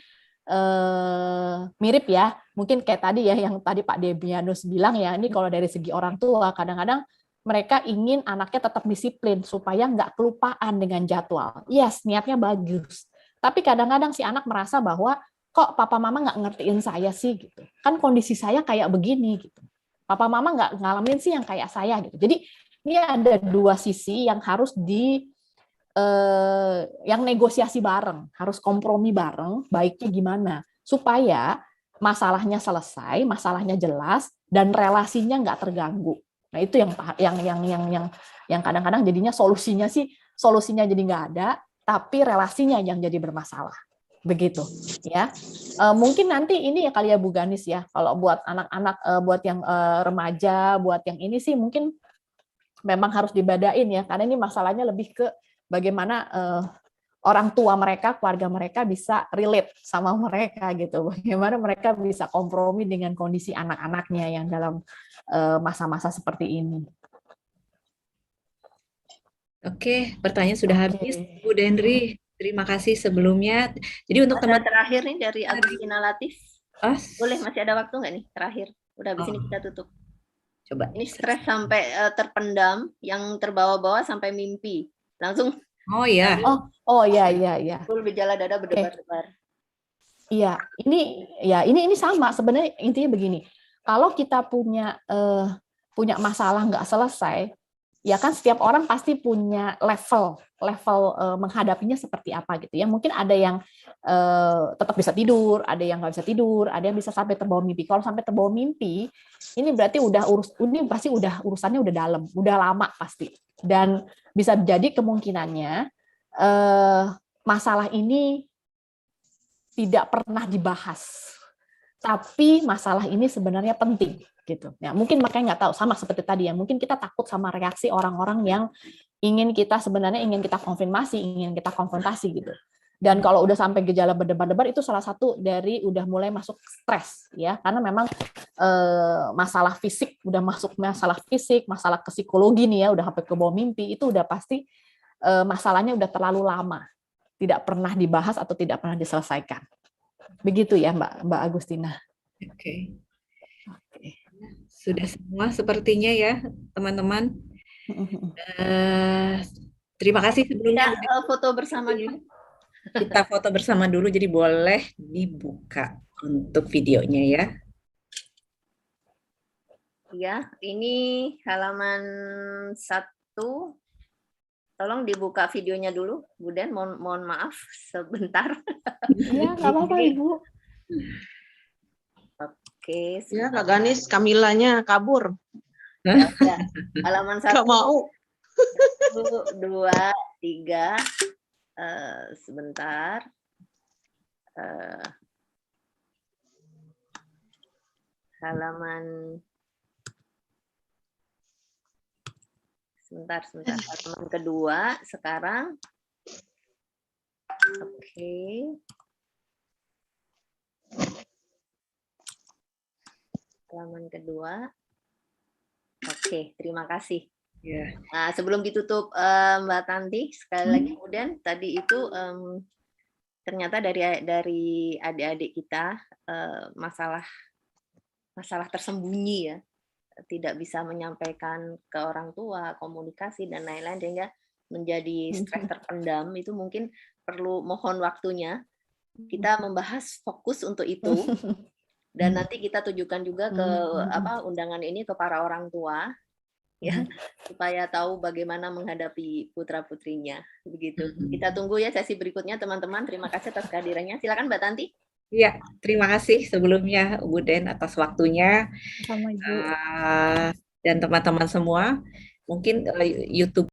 Speaker 2: mirip ya. Mungkin kayak tadi ya yang tadi Pak Debianus bilang ya. Ini kalau dari segi orang tua kadang-kadang mereka ingin anaknya tetap disiplin supaya nggak kelupaan dengan jadwal. Yes, niatnya bagus. Tapi kadang-kadang si anak merasa bahwa kok papa mama nggak ngertiin saya sih gitu. Kan kondisi saya kayak begini gitu. Papa mama nggak ngalamin sih yang kayak saya gitu. Jadi ini ada dua sisi yang harus yang negosiasi bareng, harus kompromi bareng, baiknya gimana supaya masalahnya selesai, masalahnya jelas dan relasinya nggak terganggu. Nah, itu yang kadang-kadang jadinya solusinya jadi nggak ada, tapi relasinya yang jadi bermasalah. Begitu, ya. Mungkin nanti ini ya kali ya Bu Ganis ya, kalau buat anak-anak, buat yang remaja, buat yang ini sih mungkin memang harus dibadain ya, karena ini masalahnya lebih ke bagaimana orang tua mereka, keluarga mereka bisa relate sama mereka gitu. Bagaimana mereka bisa kompromi dengan kondisi anak-anaknya yang dalam masa-masa seperti ini.
Speaker 1: Oke, pertanyaan sudah
Speaker 2: Oke.
Speaker 1: habis, Bu Denri. Terima kasih sebelumnya. Jadi untuk
Speaker 3: Ada
Speaker 1: teman
Speaker 3: terakhir nih dari Agustina Latif. Boleh,
Speaker 1: oh,
Speaker 3: masih ada waktu nggak nih terakhir? Udah habis ini kita tutup.
Speaker 1: coba.
Speaker 3: Ini stres sampai terpendam, yang terbawa-bawa sampai mimpi. Langsung
Speaker 1: Oh ya,
Speaker 2: Oh ya ya.
Speaker 3: full gejala dada berdebar-debar.
Speaker 2: Iya, ini sama sebenarnya, intinya begini. Kalau kita punya masalah nggak selesai, ya kan setiap orang pasti punya level menghadapinya seperti apa gitu ya. Mungkin ada yang tetap bisa tidur, ada yang nggak bisa tidur, ada yang bisa sampai terbawa mimpi. Kalau sampai terbawa mimpi, ini berarti urusannya udah dalam, udah lama pasti. Dan bisa jadi kemungkinannya masalah ini tidak pernah dibahas, tapi masalah ini sebenarnya penting gitu. Ya, mungkin makanya nggak tahu, sama seperti tadi ya. Mungkin kita takut sama reaksi orang-orang yang ingin kita konfirmasi, ingin kita konfrontasi gitu. Dan kalau udah sampai gejala berdebar-debar itu salah satu dari udah mulai masuk stres ya, karena memang masalah fisik udah masuk, masalah fisik, masalah ke psikologi nih ya, udah sampai ke bawah mimpi, itu udah pasti masalahnya udah terlalu lama, tidak pernah dibahas atau tidak pernah diselesaikan. Begitu ya Mbak Agustina.
Speaker 1: oke. Sudah semua sepertinya ya, teman-teman. Terima kasih sebelumnya.
Speaker 3: Kita foto bersama dulu.
Speaker 1: Kita foto bersama dulu, jadi boleh dibuka untuk videonya ya.
Speaker 3: Ya, ini halaman 1. Tolong dibuka videonya dulu, Bu Den. Mohon maaf sebentar.
Speaker 2: Iya, nggak apa-apa Ibu.
Speaker 3: Oke.
Speaker 4: Ya, Kak Ganis, Kamilanya kabur.
Speaker 3: Ya, halaman 1.
Speaker 4: Nggak mau.
Speaker 3: 1, 2, 3. Sebentar. Halaman sebentar. Halaman kedua sekarang. Oke. Halaman kedua. Oke, terima kasih.
Speaker 1: Ya.
Speaker 3: Nah, sebelum ditutup Mbak Tanti, sekali lagi kemudian tadi itu ternyata dari adik-adik kita masalah tersembunyi ya, tidak bisa menyampaikan ke orang tua, komunikasi dan lain-lain, sehingga menjadi stres terpendam, itu mungkin perlu mohon waktunya. Kita membahas fokus untuk itu. Dan nanti kita tujukan juga ke undangan ini ke para orang tua, ya, supaya tahu bagaimana menghadapi putra-putrinya. Begitu. Kita tunggu ya sesi berikutnya, teman-teman. Terima kasih atas kehadirannya. Silakan Mbak Tanti.
Speaker 1: Ya, terima kasih sebelumnya Bu Den atas waktunya.
Speaker 2: Sama Ibu.
Speaker 1: Dan teman-teman semua. Mungkin YouTube